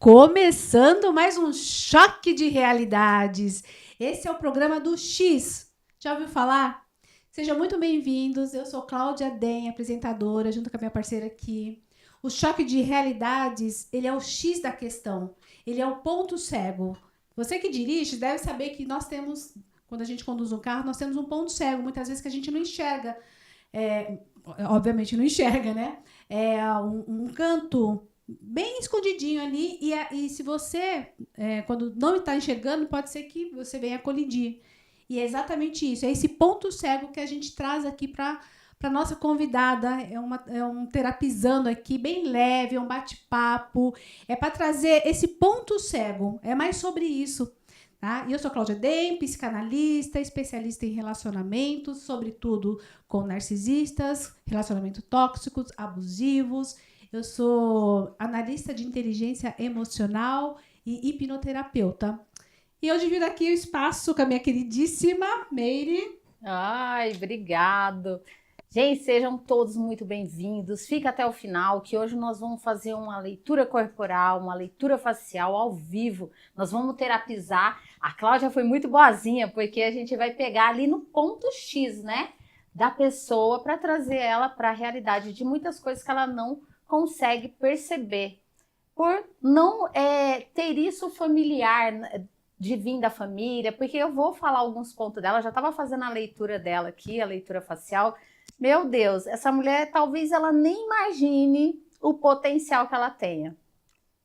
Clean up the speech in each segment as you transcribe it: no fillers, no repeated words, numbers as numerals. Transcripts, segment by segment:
Começando mais um choque de realidades. Esse é o programa do X. Já ouviu falar? Sejam muito bem-vindos. Eu sou Cláudia Den, apresentadora, junto com a minha parceira aqui. O choque de realidades, ele é o X da questão. Ele é o ponto cego. Você que dirige deve saber que nós temos, quando a gente conduz um carro, nós temos um ponto cego, muitas vezes que a gente não enxerga. Obviamente não enxerga, né? É um canto bem escondidinho ali, e se você, quando não está enxergando, pode ser que você venha colidir. E é exatamente isso, é esse ponto cego que a gente traz aqui para a nossa convidada, é um terapizando aqui, bem leve, é um bate-papo, é para trazer esse ponto cego, é mais sobre isso. Tá? E eu sou Cláudia Den, psicanalista, especialista em relacionamentos, sobretudo com narcisistas, relacionamentos tóxicos, abusivos. Eu sou analista de inteligência emocional e hipnoterapeuta. E hoje divido aqui o espaço com a minha queridíssima Meire. Ai, obrigado. Gente, sejam todos muito bem-vindos. Fica até o final, que hoje nós vamos fazer uma leitura corporal, uma leitura facial ao vivo. Nós vamos terapizar. A Cláudia foi muito boazinha, porque a gente vai pegar ali no ponto X, né? Da pessoa para trazer ela para a realidade de muitas coisas que ela não consegue perceber. Por não ter isso familiar, de vir da família, porque eu vou falar alguns pontos dela, já estava fazendo a leitura dela aqui, a leitura facial. Meu Deus, essa mulher talvez ela nem imagine o potencial que ela tenha.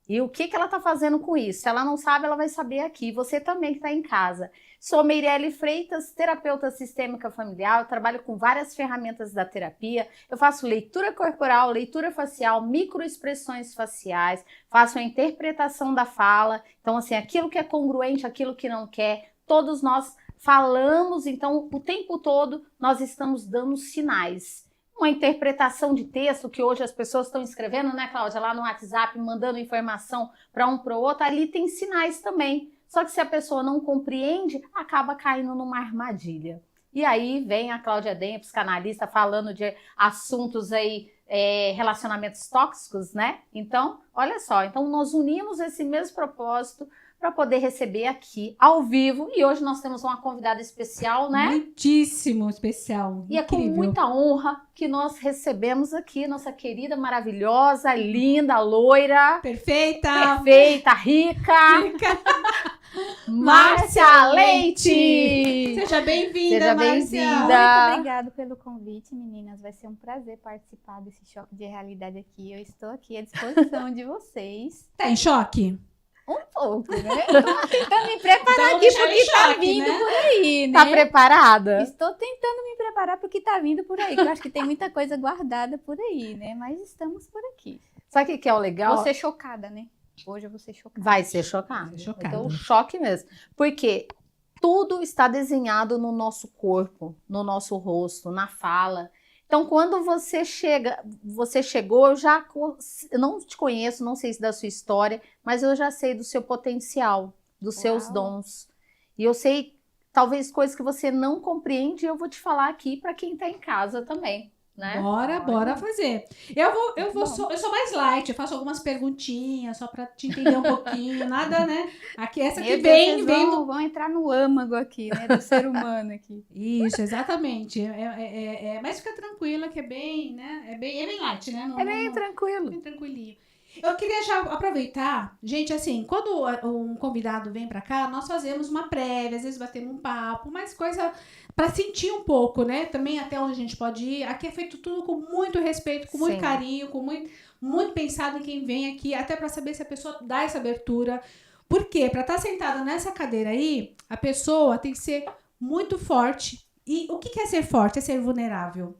E o que ela está fazendo com isso? Se ela não sabe, ela vai saber aqui. Você também que está em casa. Sou Meirelle Freitas, terapeuta sistêmica familiar. Eu trabalho com várias ferramentas da terapia. Eu faço leitura corporal, leitura facial, microexpressões faciais. Faço a interpretação da fala. Então, assim, aquilo que é congruente, aquilo que não quer. Todos nós falamos, então, o tempo todo nós estamos dando sinais. Uma interpretação de texto que hoje as pessoas estão escrevendo, né, Cláudia, lá no WhatsApp, mandando informação para um para o outro, ali tem sinais também. Só que se a pessoa não compreende, acaba caindo numa armadilha. E aí vem a Cláudia Den, psicanalista, falando de assuntos aí, relacionamentos tóxicos, né? Então, olha só, então nós unimos esse mesmo propósito para poder receber aqui ao vivo. E hoje nós temos uma convidada especial, né? Muitíssimo especial. E incrível. É com muita honra que nós recebemos aqui nossa querida, maravilhosa, linda, loira. Perfeita, rica. Márcia Leite! Seja bem-vinda, Seja Márcia. bem-vinda. Muito obrigada pelo convite, meninas. Vai ser um prazer participar desse choque de realidade aqui. Eu estou aqui à disposição de vocês. Tá em choque? Um pouco, né? Estou tentando me preparar Então, aqui para o que está choque, vindo né? por aí, né? Tá preparada? Estou tentando me preparar para o que está vindo por aí, que eu acho que tem muita coisa guardada por aí, né? Mas estamos por aqui. Sabe o que é o legal? Vou ser chocada, né? Hoje eu vou ser chocada. Vai ser chocada. Vai ser chocada. Então, choque mesmo. Porque tudo está desenhado no nosso corpo, no nosso rosto, na fala. Então, quando você chegou, eu não te conheço, não sei da sua história, mas eu já sei do seu potencial, dos seus dons. E eu sei, talvez, coisas que você não compreende, e eu vou te falar aqui para quem está em casa também, né? Bora fazer. Eu sou mais light, eu faço algumas perguntinhas só para te entender um pouquinho, nada, né? Aqui essa que vem vão entrar no âmago aqui, né, do ser humano aqui. Isso, exatamente. Mas fica tranquila que é bem, né? É bem light, né? Tranquilo. Bem tranquilinho. Eu queria já aproveitar, gente, assim, quando um convidado vem pra cá, nós fazemos uma prévia, às vezes batemos um papo, mas coisa pra sentir um pouco, né? Também até onde a gente pode ir. Aqui é feito tudo com muito respeito, com muito carinho, com muito pensado em quem vem aqui, até pra saber se a pessoa dá essa abertura. Por quê? Pra estar sentada nessa cadeira aí, a pessoa tem que ser muito forte. E o que é ser forte? É ser vulnerável.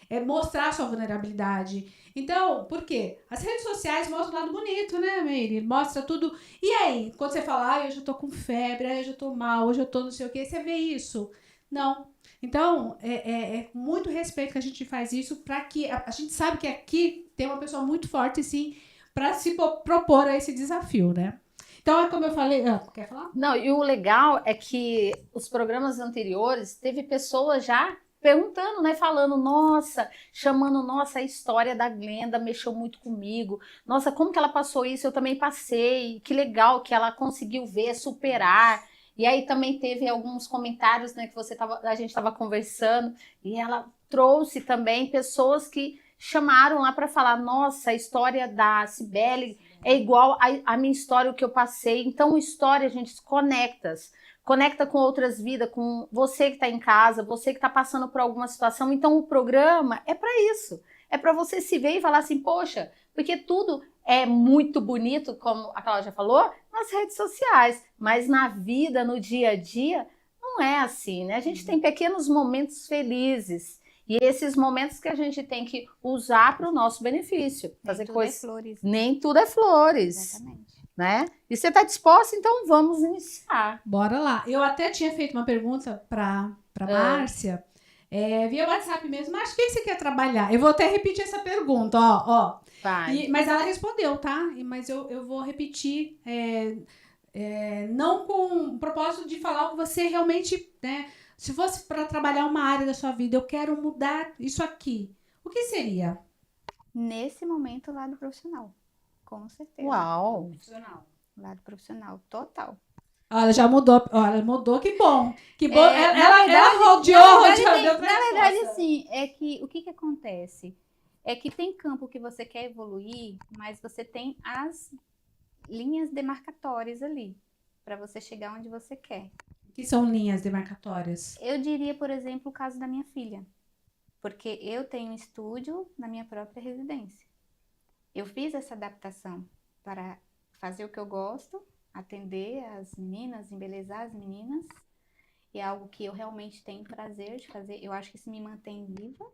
É mostrar sua vulnerabilidade. Então, por quê? As redes sociais mostram o lado bonito, né, Meire? Mostra tudo. E aí, quando você fala, eu já tô com febre, eu já tô mal, hoje eu tô não sei o quê, você vê isso? Não. Então, é muito respeito que a gente faz isso para que a gente sabe que aqui tem uma pessoa muito forte, sim, para se propor a esse desafio, né? Então, é como eu falei... quer falar? Não, e o legal é que os programas anteriores teve pessoas já perguntando, né? Falando, nossa, chamando, nossa, a história da Glenda mexeu muito comigo. Nossa, como que ela passou isso? Eu também passei. Que legal que ela conseguiu ver, superar. E aí também teve alguns comentários, né, que a gente estava conversando, e ela trouxe também pessoas que chamaram lá para falar, nossa, a história da Cibele é igual a minha história, o que eu passei. Então, história, a gente se conecta com outras vidas, com você que está em casa, você que está passando por alguma situação. Então, o programa é para isso. É para você se ver e falar assim, poxa, porque tudo é muito bonito, como a Cláudia falou, nas redes sociais, mas na vida, no dia a dia, não é assim, né? A gente tem pequenos momentos felizes. E esses momentos que a gente tem que usar para o nosso benefício. Fazer coisas. Flores. Nem tudo é flores. Exatamente. Né? E você está disposta? Então vamos iniciar. Bora lá. Eu até tinha feito uma pergunta para Márcia, via WhatsApp mesmo. Mas o que você quer trabalhar? Eu vou até repetir essa pergunta, ó. Mas ela respondeu, tá? Mas eu vou repetir, não com o propósito de falar o que você realmente, né? Se fosse para trabalhar uma área da sua vida, eu quero mudar isso aqui. O que seria? Nesse momento, o lado profissional. Com certeza. Uau! Profissional. Lado profissional, total. Olha, já mudou. Olha, mudou, que bom. Que bom. Ela rodeou. Na verdade, assim, é que o que acontece? É que tem campo que você quer evoluir, mas você tem as linhas demarcatórias ali, para você chegar onde você quer. O que são linhas demarcatórias? Eu diria, por exemplo, o caso da minha filha. Porque eu tenho um estúdio na minha própria residência. Eu fiz essa adaptação para fazer o que eu gosto, atender as meninas, embelezar as meninas. E é algo que eu realmente tenho prazer de fazer. Eu acho que isso me mantém viva.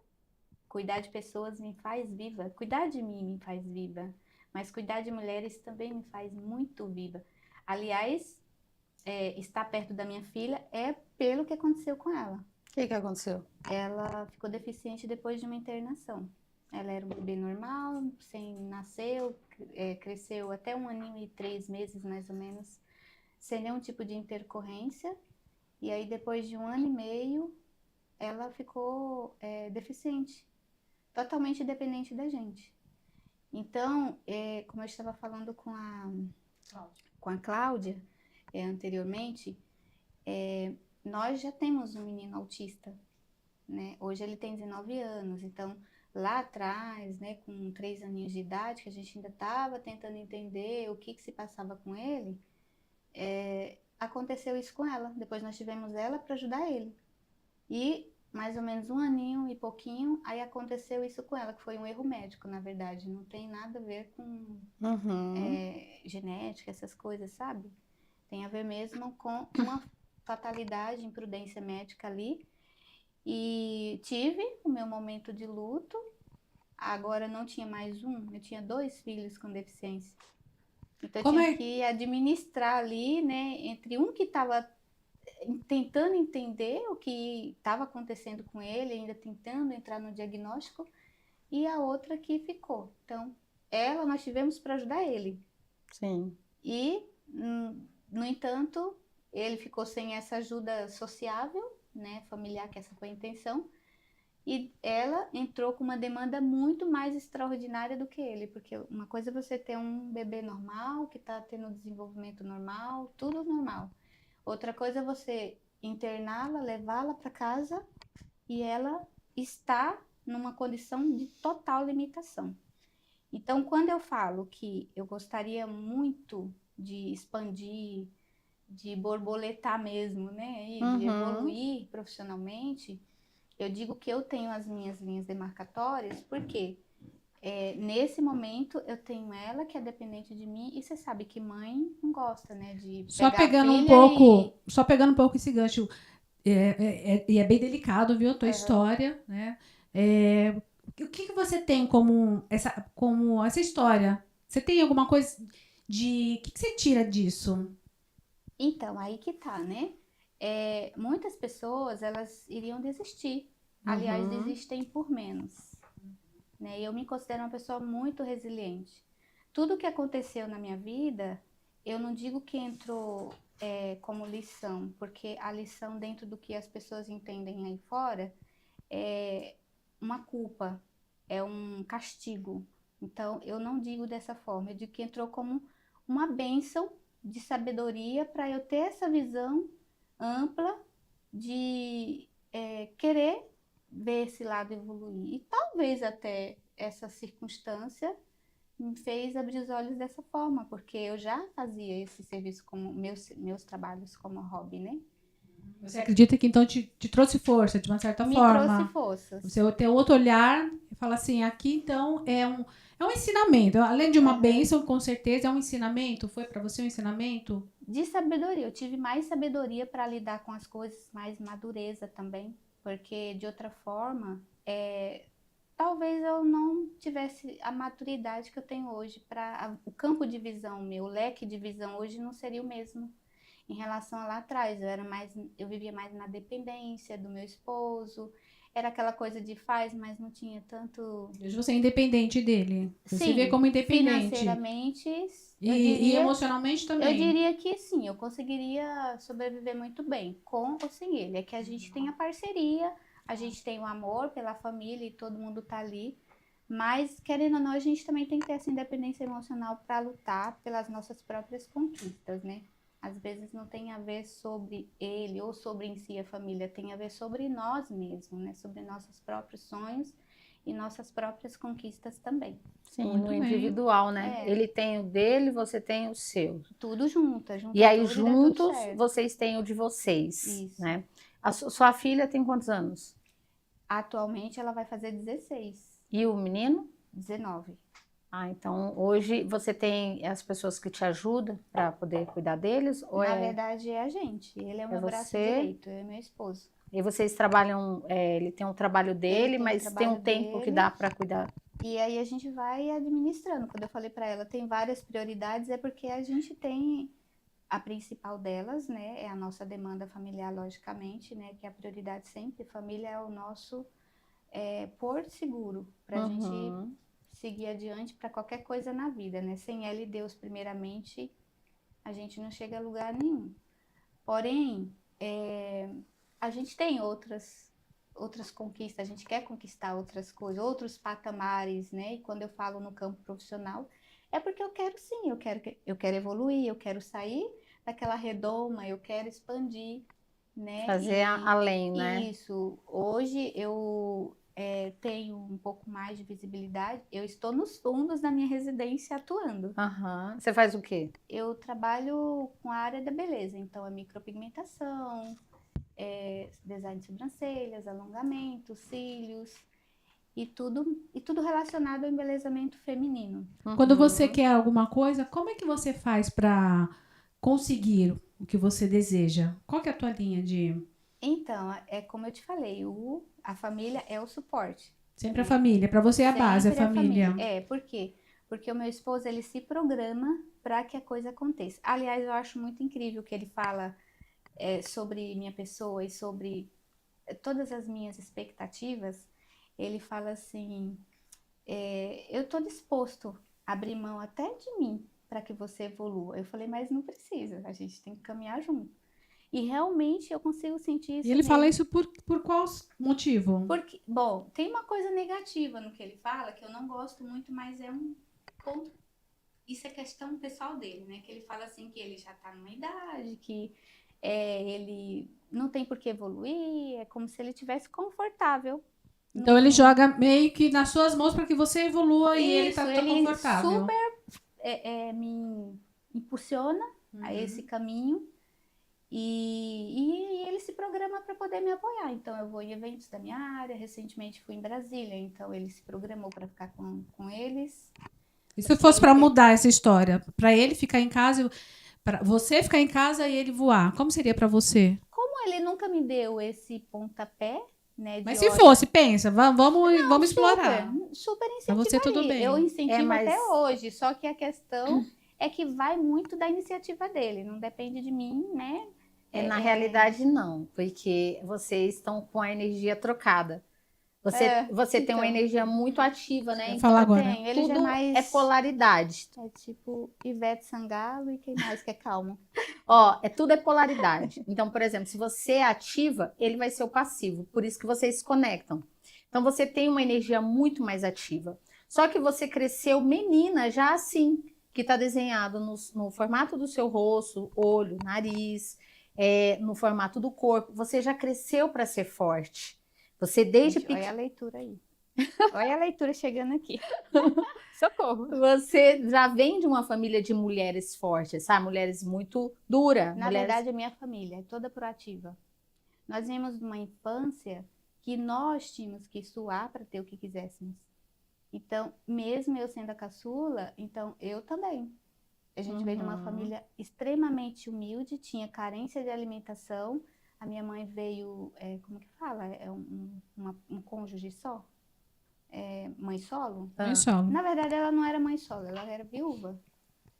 Cuidar de pessoas me faz viva. Cuidar de mim me faz viva. Mas cuidar de mulheres também me faz muito viva. Aliás, estar perto da minha filha é pelo que aconteceu com ela. O que aconteceu? Ela ficou deficiente depois de uma internação. Ela era um bebê normal, nasceu, cresceu até 1 aninho e 3 meses, mais ou menos, sem nenhum tipo de intercorrência. E aí, depois de 1 ano e meio, ela ficou deficiente, totalmente dependente da gente. Então, como eu estava falando com a Cláudia anteriormente, nós já temos um menino autista, né? Hoje ele tem 19 anos, então lá atrás, né, com 3 aninhos de idade, que a gente ainda estava tentando entender o que se passava com ele, aconteceu isso com ela. Depois nós tivemos ela para ajudar ele. E mais ou menos 1 aninho e pouquinho, aí aconteceu isso com ela, que foi um erro médico, na verdade. Não tem nada a ver com genética, essas coisas, sabe? Tem a ver mesmo com uma fatalidade, imprudência médica ali. E tive o meu momento de luto. Agora não tinha mais eu tinha 2 filhos com deficiência. Então eu tinha que administrar ali, né, entre um que estava tentando entender o que estava acontecendo com ele, ainda tentando entrar no diagnóstico, e a outra que ficou. Então, nós tivemos para ajudar ele. Sim. E, no entanto, ele ficou sem essa ajuda sociável, né, familiar, que essa foi a intenção, e ela entrou com uma demanda muito mais extraordinária do que ele, porque uma coisa é você ter um bebê normal, que está tendo desenvolvimento normal, tudo normal. Outra coisa é você interná-la, levá-la para casa e ela está numa condição de total limitação. Então, quando eu falo que eu gostaria muito de expandir, de borboletar mesmo, né, e de evoluir profissionalmente, eu digo que eu tenho as minhas linhas demarcatórias, porque nesse momento eu tenho ela que é dependente de mim, e você sabe que mãe não gosta, né, de só pegar pegando a um filha pouco, só pegando um pouco esse gancho, e é bem delicado, viu, a tua história, né? O que você tem como essa história? Você tem alguma coisa o que você tira disso? Então, aí que tá, né? Muitas pessoas, elas iriam desistir. Aliás, desistem por menos. Né? Eu me considero uma pessoa muito resiliente. Tudo que aconteceu na minha vida, eu não digo que entrou como lição, porque a lição dentro do que as pessoas entendem aí fora é uma culpa, é um castigo. Então, eu não digo dessa forma, eu digo que entrou como uma bênção de sabedoria para eu ter essa visão ampla de querer ver esse lado evoluir. E talvez até essa circunstância me fez abrir os olhos dessa forma, porque eu já fazia esse serviço como meus trabalhos como hobby, né? Você acredita que então te trouxe força, de uma certa Me forma? trouxe forças. Você ter outro olhar e fala assim, aqui então é um ensinamento. Além de uma bênção, com certeza, é um ensinamento. Foi para você um ensinamento? De sabedoria. Eu tive mais sabedoria para lidar com as coisas, mais madureza também. Porque de outra forma, talvez eu não tivesse a maturidade que eu tenho hoje. O campo de visão meu, o leque de visão hoje não seria o mesmo. Em relação a lá atrás, eu vivia mais na dependência do meu esposo, era aquela coisa de faz, mas não tinha tanto... Hoje você é independente dele. Você se vê Sim, como independente. financeiramente, E emocionalmente também. eu diria que sim, eu conseguiria sobreviver muito bem, com ou sem ele. É que a gente tem a parceria, a gente tem o amor pela família e todo mundo tá ali, mas, querendo ou não, a gente também tem que ter essa independência emocional para lutar pelas nossas próprias conquistas, né? Às vezes não tem a ver sobre ele ou sobre em si a família, tem a ver sobre nós mesmos, né? Sobre nossos próprios sonhos e nossas próprias conquistas também. Sim, Muito no bem. individual, né? Ele tem o dele, você tem o seu. Tudo junto E aí, tudo e dá tudo juntos, certo. vocês têm o de vocês, Isso. né? A sua filha tem quantos anos? Atualmente ela vai fazer 16, E o menino? 19. Ah, então hoje você tem as pessoas que te ajudam para poder cuidar deles? Ou Na verdade é a gente, ele é o meu braço você? direito, eu e meu esposo. E vocês trabalham, ele tem um trabalho dele, tem o mas tem um trabalho tempo que dele. dá para cuidar. E aí a gente vai administrando. Quando eu falei para ela, tem várias prioridades, é porque a gente tem a principal delas, né? É a nossa demanda familiar, logicamente, né? Que a prioridade sempre, família é o nosso porto seguro para a gente seguir adiante para qualquer coisa na vida, né? Sem ela e Deus, primeiramente, a gente não chega a lugar nenhum. Porém, a gente tem outras conquistas, a gente quer conquistar outras coisas, outros patamares, né? E quando eu falo no campo profissional, é porque eu quero sim, eu quero evoluir, eu quero sair daquela redoma, eu quero expandir, né? Fazer além, né? Isso. Hoje eu tenho um pouco mais de visibilidade. Eu estou nos fundos da minha residência atuando. Você faz o quê? Eu trabalho com a área da beleza, então é micropigmentação, design de sobrancelhas, alongamento, cílios e tudo relacionado ao embelezamento feminino. Quando você quer alguma coisa, como é que você faz para conseguir o que você deseja? Qual que é a tua linha de... Então, é como eu te falei, a família é o suporte. Sempre a família, para você é a base, a Sempre família. Por quê? Porque o meu esposo, ele se programa para que a coisa aconteça. Aliás, eu acho muito incrível o que ele fala sobre minha pessoa e sobre todas as minhas expectativas. Ele fala assim, eu estou disposto a abrir mão até de mim para que você evolua. Eu falei, mas não precisa, a gente tem que caminhar junto. E realmente eu consigo sentir isso. E ele fala isso por qual motivo? Porque, bom, tem uma coisa negativa no que ele fala, que eu não gosto muito, mas é um ponto. Isso é questão pessoal dele, né? Que ele fala assim que ele já tá numa idade, que ele não tem por que evoluir, é como se ele estivesse confortável. Então ele joga meio que nas suas mãos para que você evolua e ele tá tão ele confortável. super me impulsiona a esse caminho. E ele se programa para poder me apoiar. Então, eu vou em eventos da minha área. Recentemente fui em Brasília, então ele se programou para ficar com eles. E se fosse para mudar essa história? Para ele ficar em casa, para você ficar em casa e ele voar, como seria para você? Como ele nunca me deu esse pontapé, né? Mas se fosse, pensa, vamos explorar. Super Para incentivaria. você tudo bem. Eu incentivo até hoje, só que a questão é que vai muito da iniciativa dele, não depende de mim, né? Na realidade, não, porque vocês estão com a energia trocada. Você tem uma então. energia muito ativa, né? Vou Então, falar agora. Tem, ele já é tudo mais... é polaridade. É tipo Ivete Sangalo e quem mais que é calmo. Ó, tudo é polaridade. Então, por exemplo, se você é ativa, ele vai ser o passivo. Por isso que vocês se conectam. Então, você tem uma energia muito mais ativa. Só que você cresceu menina já assim, que está desenhado no formato do seu rosto, olho, nariz, no formato do corpo. Você já cresceu para ser forte. Você desde Gente, olha a pequena. leitura aí. Olha a leitura chegando aqui. Socorro. Você já vem de uma família de mulheres fortes, sabe? Mulheres muito duras. Na verdade, a minha família é toda proativa. Nós viemos de uma infância que nós tínhamos que suar para ter o que quiséssemos. Então, mesmo eu sendo a caçula, então eu também. A gente veio de uma família extremamente humilde, tinha carência de alimentação. A minha mãe veio, como que fala? Um cônjuge só? Mãe solo? Mãe solo. Na verdade, ela não era mãe solo, ela era viúva,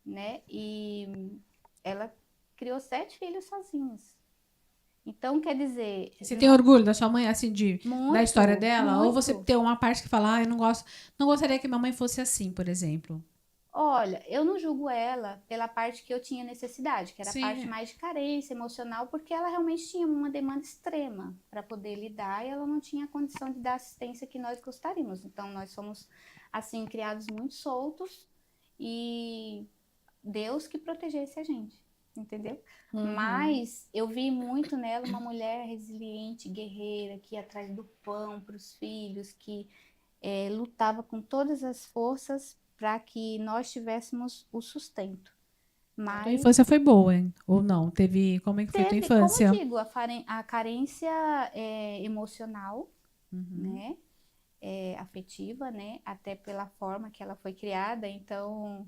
né? E ela criou 7 filhos sozinhos. Então, quer dizer... Você tem orgulho da sua mãe, assim, Muito, da história dela? Ou muito. você tem uma parte que fala, eu não gostaria que minha mãe fosse assim, por exemplo? Olha, eu não julgo ela pela parte que eu tinha necessidade, que era Sim. a parte mais de carência emocional, porque ela realmente tinha uma demanda extrema para poder lidar e ela não tinha condição de dar a assistência que nós gostaríamos. Então, nós somos, assim, criados muito soltos e Deus que protegesse a gente, entendeu? Mas eu vi muito nela uma mulher resiliente, guerreira, que ia atrás do pão para os filhos, que lutava com todas as forças para que nós tivéssemos o sustento. Mas A infância foi boa, hein? Ou não? Teve... Como é que foi a tua infância? como eu digo, a carência emocional, né? Afetiva, né? Até pela forma que ela foi criada. Então,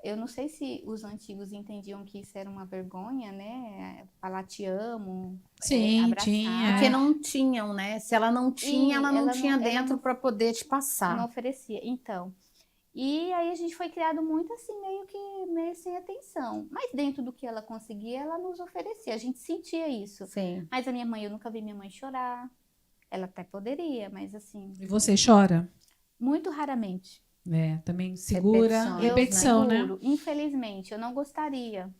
eu não sei se os antigos entendiam que isso era uma vergonha, né? Falar te amo, Sim, abraçar. tinha. Porque não tinham, né? Se ela não tinha, ela não tinha dentro para poder te passar. Não oferecia. Então, e aí a gente foi criado muito assim, meio sem atenção. Mas dentro do que ela conseguia, ela nos oferecia. A gente sentia isso. Sim. Mas a minha mãe, eu nunca vi minha mãe chorar. Ela até poderia, mas assim, E você chora? muito raramente. Também segura. Repetições, Repetição, Eu né? seguro. Infelizmente, eu não gostaria.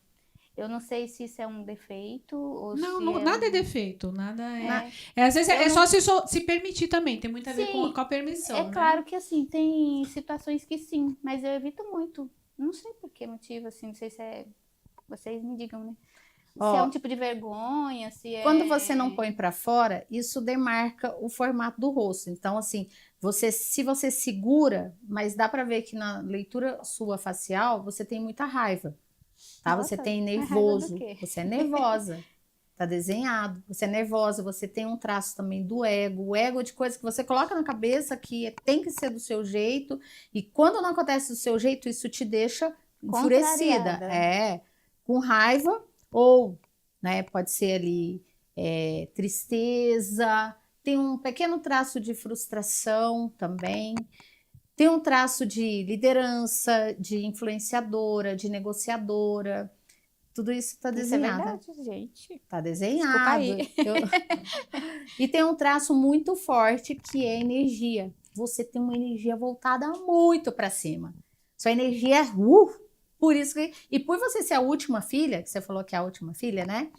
Eu não sei se isso é um defeito ou Não, se não, é nada é defeito, nada é. É, Às vezes é eu só se permitir também, tem muito a ver Sim, com a permissão. é né? claro que assim, tem situações que sim, mas eu evito muito. Não sei por que motivo, assim, não sei se é. Vocês me digam, né? Se é um tipo de vergonha, se é. Quando você não põe para fora, isso demarca o formato do rosto. Então, assim, se você segura, mas dá para ver que na leitura sua facial, você tem muita raiva, tá? Nossa, você tem raiva do nervoso, quê? você é nervosa. Tá desenhado, você é nervosa, você tem um traço também do ego, o ego de coisa que você coloca na cabeça que tem que ser do seu jeito, e quando não acontece do seu jeito, isso te deixa enfurecida, Contrariada. com raiva, ou, né, pode ser ali tristeza, tem um pequeno traço de frustração também, tem um traço de liderança, de influenciadora, de negociadora. Tudo isso está Isso é desenhado. verdade, gente. Tá Desculpa desenhado. aí. E tem um traço muito forte que é energia. Você tem uma energia voltada muito para cima. Sua energia é por isso que... E por você ser a última filha, que você falou que é a última filha, né?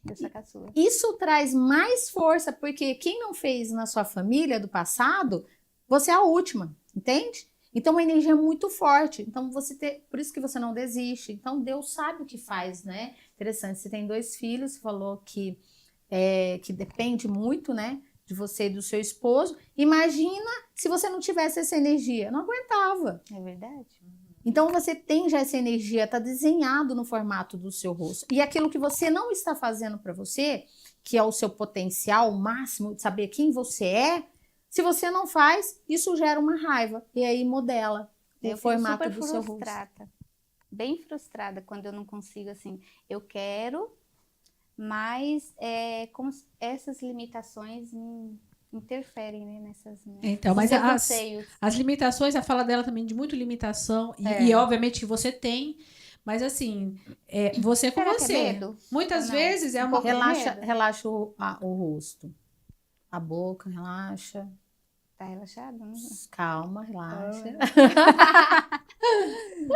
Eu sou a caçula. Isso traz mais força, porque quem não fez na sua família do passado, você é a última, entende? Então, uma energia muito forte. Então, por isso que você não desiste. Então, Deus sabe o que faz, né? Interessante. Você tem 2 filhos, você falou que depende muito, né? De você e do seu esposo. Imagina se você não tivesse essa energia. Não aguentava. É verdade? Então, você tem já essa energia, está desenhado no formato do seu rosto. E aquilo que você não está fazendo para você, que é o seu potencial máximo de saber quem você é, se você não faz, isso gera uma raiva. E aí modela o formato do seu rosto. Bem frustrada quando eu não consigo, assim. Eu quero, mas como essas limitações interferem, né, nessas... Então, mas anseios. as limitações, a fala dela também de muito limitação, e obviamente que você tem, mas assim, você com Será que você. é medo? Muitas Ou não? vezes é Um uma... pouco de Relaxa, medo. relaxa o rosto. A boca, relaxa. Tá relaxado? Calma, relaxa.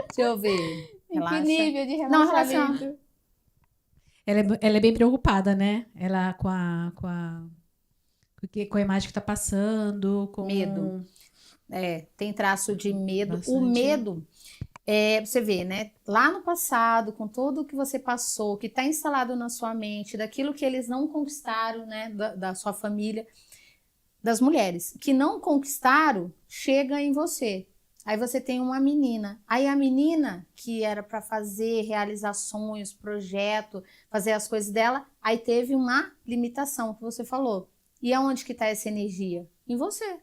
Deixa eu ver. Em Relaxa. que nível de Não, relaxamento? Ela é bem preocupada, né? Ela com a imagem que tá passando, com Medo. Tem traço de medo. O Bastante. medo, você vê, né? Lá no passado, com tudo o que você passou, que está instalado na sua mente, daquilo que eles não conquistaram, né? Da sua família, das mulheres que não conquistaram, chega em você. Aí você tem uma menina. Aí a menina, que era para fazer, realizar sonhos, projeto, fazer as coisas dela, aí teve uma limitação, que você falou. E aonde que está essa energia? Em você.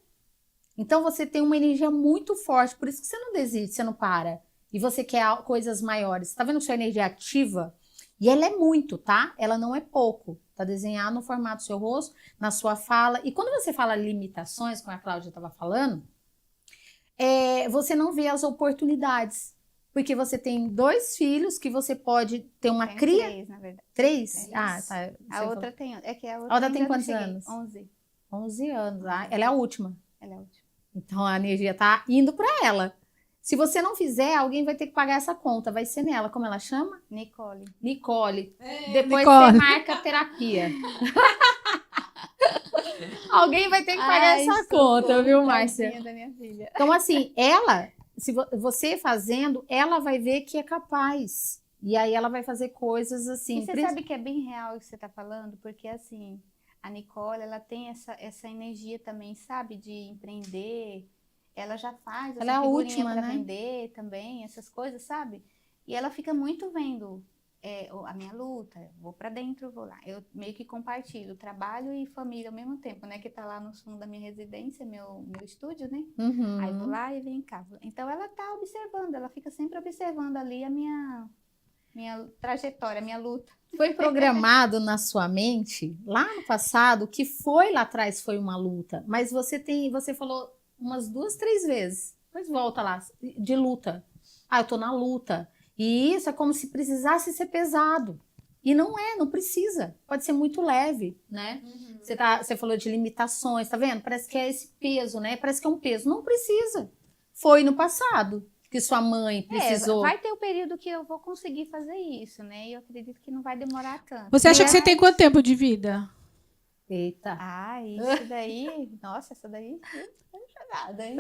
Então você tem uma energia muito forte, por isso que você não desiste, você não para. E você quer coisas maiores. Tá vendo que sua energia é ativa? E ela é muito, tá? Ela não é pouco. Tá desenhado no formato do seu rosto, na sua fala. E quando você fala limitações, como a Cláudia estava falando, você não vê as oportunidades. Porque você tem 2 filhos que você pode ter uma Tem cria. 3, na verdade. 3? É Ah, isso. tá. A outra tem. É que a outra, A outra ainda tem não quantos cheguei. anos? 11. 11 anos. Ah, ela é a última. Ela é a última. Então a energia tá indo para ela. Se você não fizer, alguém vai ter que pagar essa conta. Vai ser nela. Como ela chama? Nicole. Nicole. Depois Nicole. você marca a terapia. Alguém vai ter que pagar Ai, essa socorro, conta, viu, Márcia? tadinha da minha filha. Então, assim, ela, se você fazendo, ela vai ver que é capaz. E aí ela vai fazer coisas assim. E você sabe que é bem real o que você tá falando? Porque, assim, a Nicole, ela tem essa energia também, sabe? De empreender. Ela já faz Ela é a figurinha última, pra né? vender também, essas coisas, sabe? E ela fica muito vendo a minha luta. Vou pra dentro, vou lá. Eu meio que compartilho trabalho e família ao mesmo tempo, né? Que tá lá no fundo da minha residência, meu estúdio, né? Uhum. Aí vou lá e venho cá. Então ela tá observando, ela fica sempre observando ali a minha trajetória, a minha luta. Foi programado na sua mente lá no passado, que foi lá atrás foi uma luta, mas você falou umas 2, 3 vezes. Depois volta lá de luta. Ah, eu tô na luta. E isso é como se precisasse ser pesado. E não é, não precisa. Pode ser muito leve, né? Você falou de limitações, tá vendo? Parece que é esse peso, né? Parece que é um peso. Não precisa. Foi no passado que sua mãe precisou. Vai ter o período que eu vou conseguir fazer isso, né? E eu acredito que não vai demorar tanto. Você acha que você tem quanto tempo de vida? Eita. Ah, isso daí. Nossa, essa daí. Não nada, hein?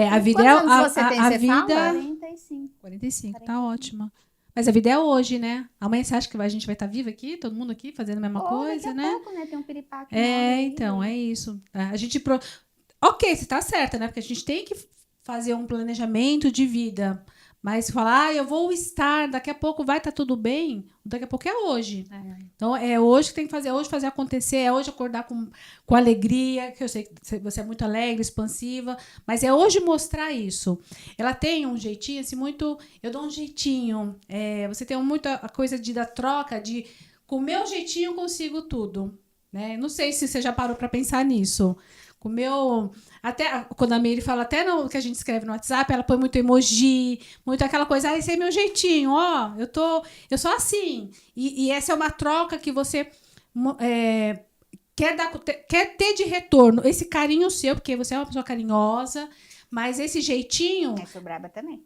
A vida Quantos é anos você tem, a você vida. fala? 45. 45, tá ótima. Mas a vida é hoje, né? Amanhã você acha que a gente vai estar vivo aqui, todo mundo aqui, fazendo a mesma coisa, daqui a né? pouco, né? Tem um piripaque. enorme aí, Então, né? é isso. A gente. Ok, você tá certa, né? Porque a gente tem que fazer um planejamento de vida. Mas falar, eu vou estar, daqui a pouco vai estar tudo bem, daqui a pouco é hoje. Então, é hoje que tem que fazer, é hoje fazer acontecer, é hoje acordar com alegria, que eu sei que você é muito alegre, expansiva, mas é hoje mostrar isso. Ela tem um jeitinho, assim, muito... Eu dou um jeitinho. Você tem muita coisa da troca, de com o meu jeitinho eu consigo tudo. Né? Não sei se você já parou para pensar nisso. Com o meu... Até quando a Meire fala, até no que a gente escreve no WhatsApp, ela põe muito emoji, muito aquela coisa, esse é meu jeitinho, ó, eu sou assim. E essa é uma troca que você quer ter de retorno, esse carinho seu, porque você é uma pessoa carinhosa, mas esse jeitinho... Eu sou braba também.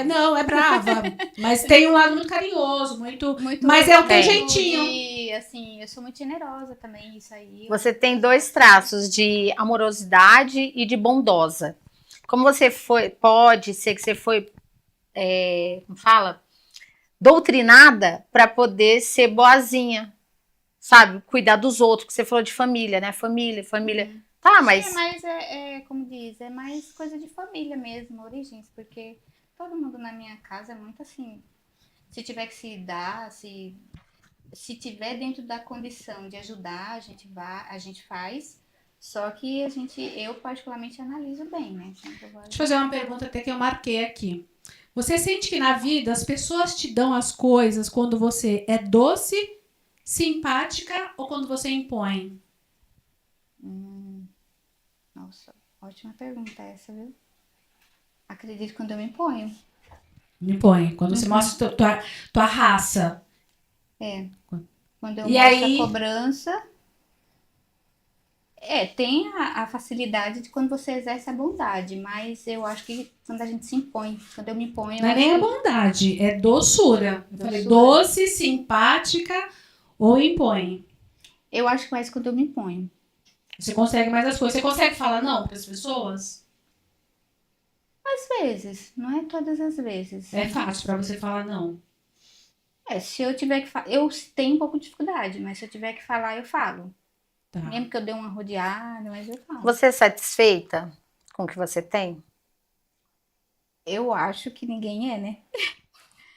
Não, é brava, mas tem um lado muito carinhoso, muito mas legal é o teu jeitinho. Assim, eu sou muito generosa também, isso aí. Você tem 2 traços de amorosidade e de bondosa. Como você pode ser que você foi, como fala, doutrinada para poder ser boazinha, sabe? Cuidar dos outros, que você falou de família, né? Família. Tá, mas... Mas como diz, é mais coisa de família mesmo, origens, porque todo mundo na minha casa é muito assim, se tiver que se dar, se tiver dentro da condição de ajudar, a gente faz, só que eu particularmente analiso bem, né? Deixa eu fazer uma pergunta até que eu marquei aqui. Você sente que na vida as pessoas te dão as coisas quando você é doce, simpática ou quando você impõe? Nossa, ótima pergunta essa, viu? Acredito quando eu me imponho. Me impõe. Quando você mostra tua raça. Quando eu E mostro aí... a cobrança, Tem a facilidade de quando você exerce a bondade, mas eu acho que quando a gente se impõe, quando eu me imponho... Não é nem a bondade, é doçura. Eu falei doce, simpática ou impõe. Eu acho que mais quando eu me imponho. Você consegue mais as coisas. Você consegue falar não para as pessoas? Às vezes, não é todas as vezes. É fácil para você falar não. Se eu tiver que falar... Eu tenho um pouco de dificuldade, mas se eu tiver que falar, eu falo. Tá. Mesmo que eu dê uma rodeada, mas eu falo. Você é satisfeita com o que você tem? Eu acho que ninguém é, né?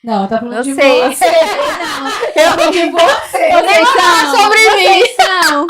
Não, tá falando Eu de sei. você. Eu de você. Eu nem vou falar sobre mim. Não.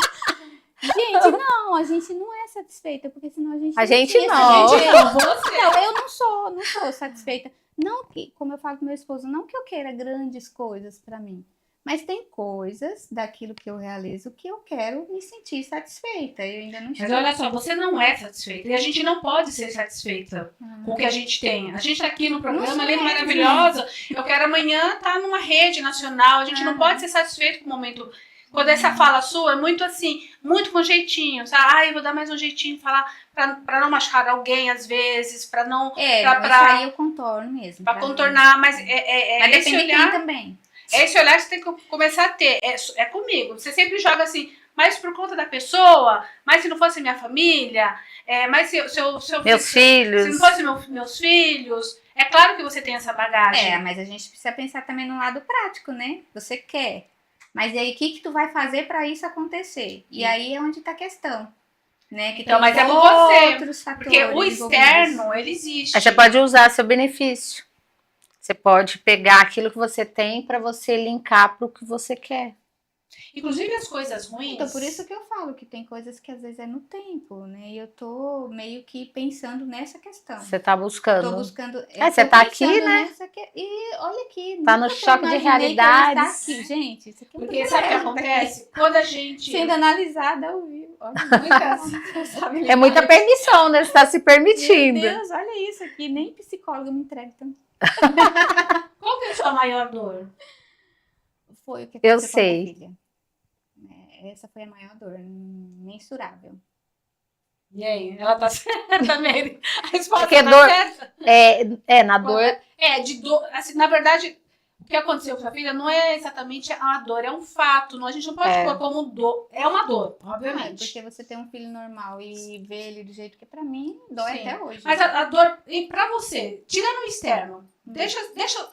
Gente, não, a gente não é satisfeita, porque senão a gente A gente tinha- não. A gente não, você. Não, eu não sou satisfeita. Não que, como eu falo com meu esposo, não que eu queira grandes coisas pra mim, mas tem coisas daquilo que eu realizo que eu quero me sentir satisfeita. Eu ainda não Mas estou. olha só, você não é satisfeita. E a gente não pode ser satisfeita com o que a gente tem. A gente tá aqui no programa, ali maravilhosa. Eu quero amanhã estar numa rede nacional. A gente não pode ser satisfeito com o momento. Quando essa fala sua é muito assim, muito com jeitinho, sabe? Eu vou dar mais um jeitinho de falar pra não machucar alguém às vezes, pra não. Isso aí eu contorno mesmo. Pra contornar, mas Mas esse depende de olhar. quem também. Esse olhar você tem que começar a ter. É comigo. Você sempre joga assim, mas por conta da pessoa, mas se não fosse minha família, mas se eu Meus filhos. se não fosse meus filhos. É claro que você tem essa bagagem. Mas a gente precisa pensar também no lado prático, né? Você quer. Mas e aí, o que tu vai fazer para isso acontecer? E aí é onde tá a questão. Né? Que Então, tem mas é com você. outros fatores Porque o envolvidos. externo, ele existe. Aí você pode usar a seu benefício. Você pode pegar aquilo que você tem para você linkar para o que você quer. Inclusive as coisas ruins. Então, por isso que eu falo que tem coisas que às vezes é no tempo, né? E eu tô meio que pensando nessa questão. Você tá buscando. Tô buscando. Você tá aqui, né? E olha aqui. Tá no nunca choque de imaginei que eu ia realidades. estar aqui, gente. Isso aqui é um Porque sabe o que acontece? Quando a gente. sendo analisada ao vivo. Olha, muitas É muita permissão, né? Você tá se permitindo. Meu Deus, olha isso aqui. Nem psicóloga me entrega tanto. Qual que é a sua maior dor? Foi o que Eu aconteceu com a minha sei. filha. Essa foi a maior dor, mensurável. E aí? Ela tá certa, Mary? A resposta Porque tá dor- certa? Na dor. De dor. Assim, na verdade, o que aconteceu com sua filha não é exatamente a dor, é um fato. A gente não pode pôr como dor. É uma dor, obviamente. Porque você tem um filho normal e ver ele do jeito que pra mim dói Sim. até hoje. Mas a dor, e pra você, tirando o externo, deixa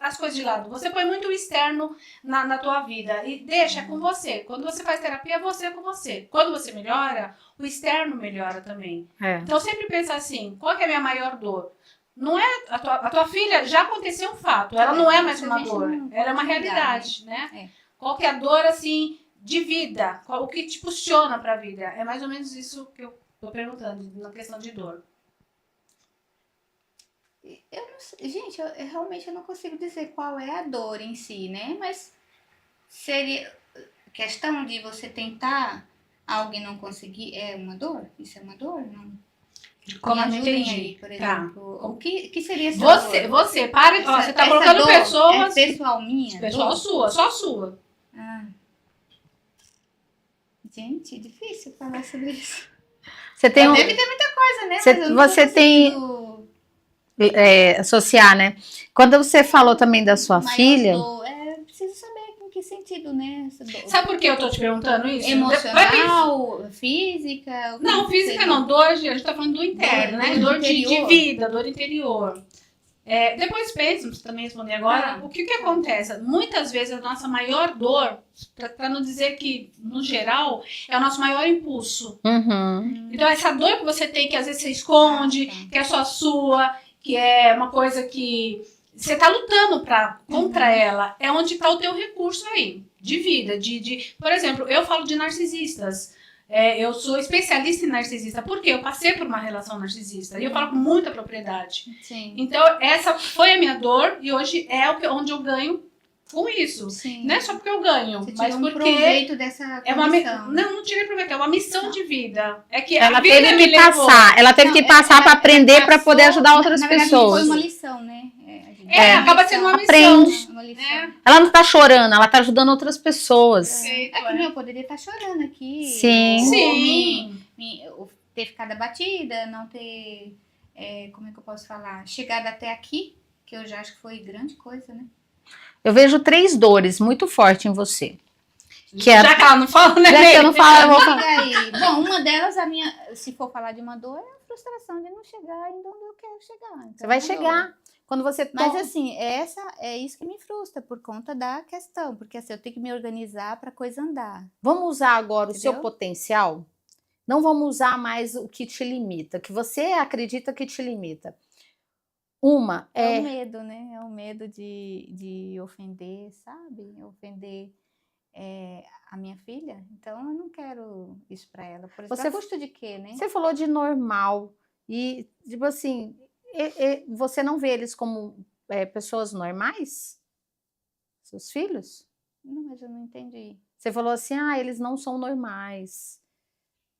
as coisas de lado. Você põe muito o externo na tua vida e deixa com você. Quando você faz terapia, é você com você. Quando você melhora, o externo melhora também. Então sempre pensa assim, qual que é a minha maior dor? Não é a tua filha, já aconteceu um fato, ela não é mais uma dor, ela é uma realidade, né? Qual que é a dor, assim, de vida? O que te impulsiona pra vida? É mais ou menos isso que eu tô perguntando, na questão de dor. Eu não sei, gente, eu realmente não consigo dizer qual é a dor em si, né? Mas seria questão de você tentar algo e não conseguir, é uma dor? Isso é uma dor? Não. Como Me eu ajudem entendi. aí, por Tá. exemplo. O que seria essa dor? Você, para de. Ó, você tá Essa colocando dor pessoas. É pessoal minha? Pessoal Dor? sua, só sua. Ah. Gente, difícil falar sobre isso. Você tem um. Deve ter muita coisa, né? Você- Mas eu não você tô tem- conseguindo Associar, né? Quando você falou também da sua maior filha. dor. Preciso saber em que sentido, né? Essa dor. Sabe por que eu tô te perguntando isso? Emocional, física? Não, física não. Dor, a gente tá falando do interno, né? Dor de interior. vida, dor interior. Depois pensa, pra também responder agora. O que acontece? Muitas vezes a nossa maior dor, pra não dizer que, no geral, é o nosso maior impulso. Uhum. Então, essa dor que você tem, que às vezes você esconde, que é só sua, que é uma coisa que você tá lutando contra ela, é onde tá o teu recurso aí, de vida. Por exemplo, eu falo de narcisistas. Eu sou especialista em narcisista, porque eu passei por uma relação narcisista. E eu falo com muita propriedade. Sim. Então, essa foi a minha dor, e hoje é onde eu ganho com isso. Sim. Não é só porque eu ganho, Você mas tirou um porque... proveito dessa condição. Não tirei proveito, é uma missão de vida. É que Ela a vida teve me que levou. passar. Ela teve que passar para aprender para poder ajudar outras na verdade, pessoas. foi uma lição, né? Acaba sendo uma missão. Aprende. Uma lição. Né? Ela não tá chorando, ela tá ajudando outras pessoas. Perfeito, É que eu poderia estar chorando aqui. Sim. Ou Sim. ou ter ficado abatida, não ter, como é que eu posso falar? Chegado até aqui, que eu já acho que foi grande coisa, né? Eu vejo 3 dores muito fortes em você. Que é, Já que ela não fala, né? já que eu não falo, eu vou E falar. aí? Bom, uma delas, se for falar de uma dor, é a frustração de não chegar ainda onde eu quero chegar. Então, Você vai é uma chegar. dor. Quando você Mas toma... assim, é isso que me frustra, por conta da questão. Porque assim, eu tenho que me organizar para a coisa andar. Vamos usar agora o seu Entendeu? potencial? Não vamos usar mais o que te limita, que você acredita que te limita. Uma É é... o medo, né? É o medo de ofender, sabe? Ofender a minha filha. Então, eu não quero isso para ela. Por exemplo, Você- a custo de quê, né? Você falou de normal. E, tipo assim, você não vê eles como pessoas normais? Seus filhos? Não, mas eu não entendi. Você falou assim, eles não são normais,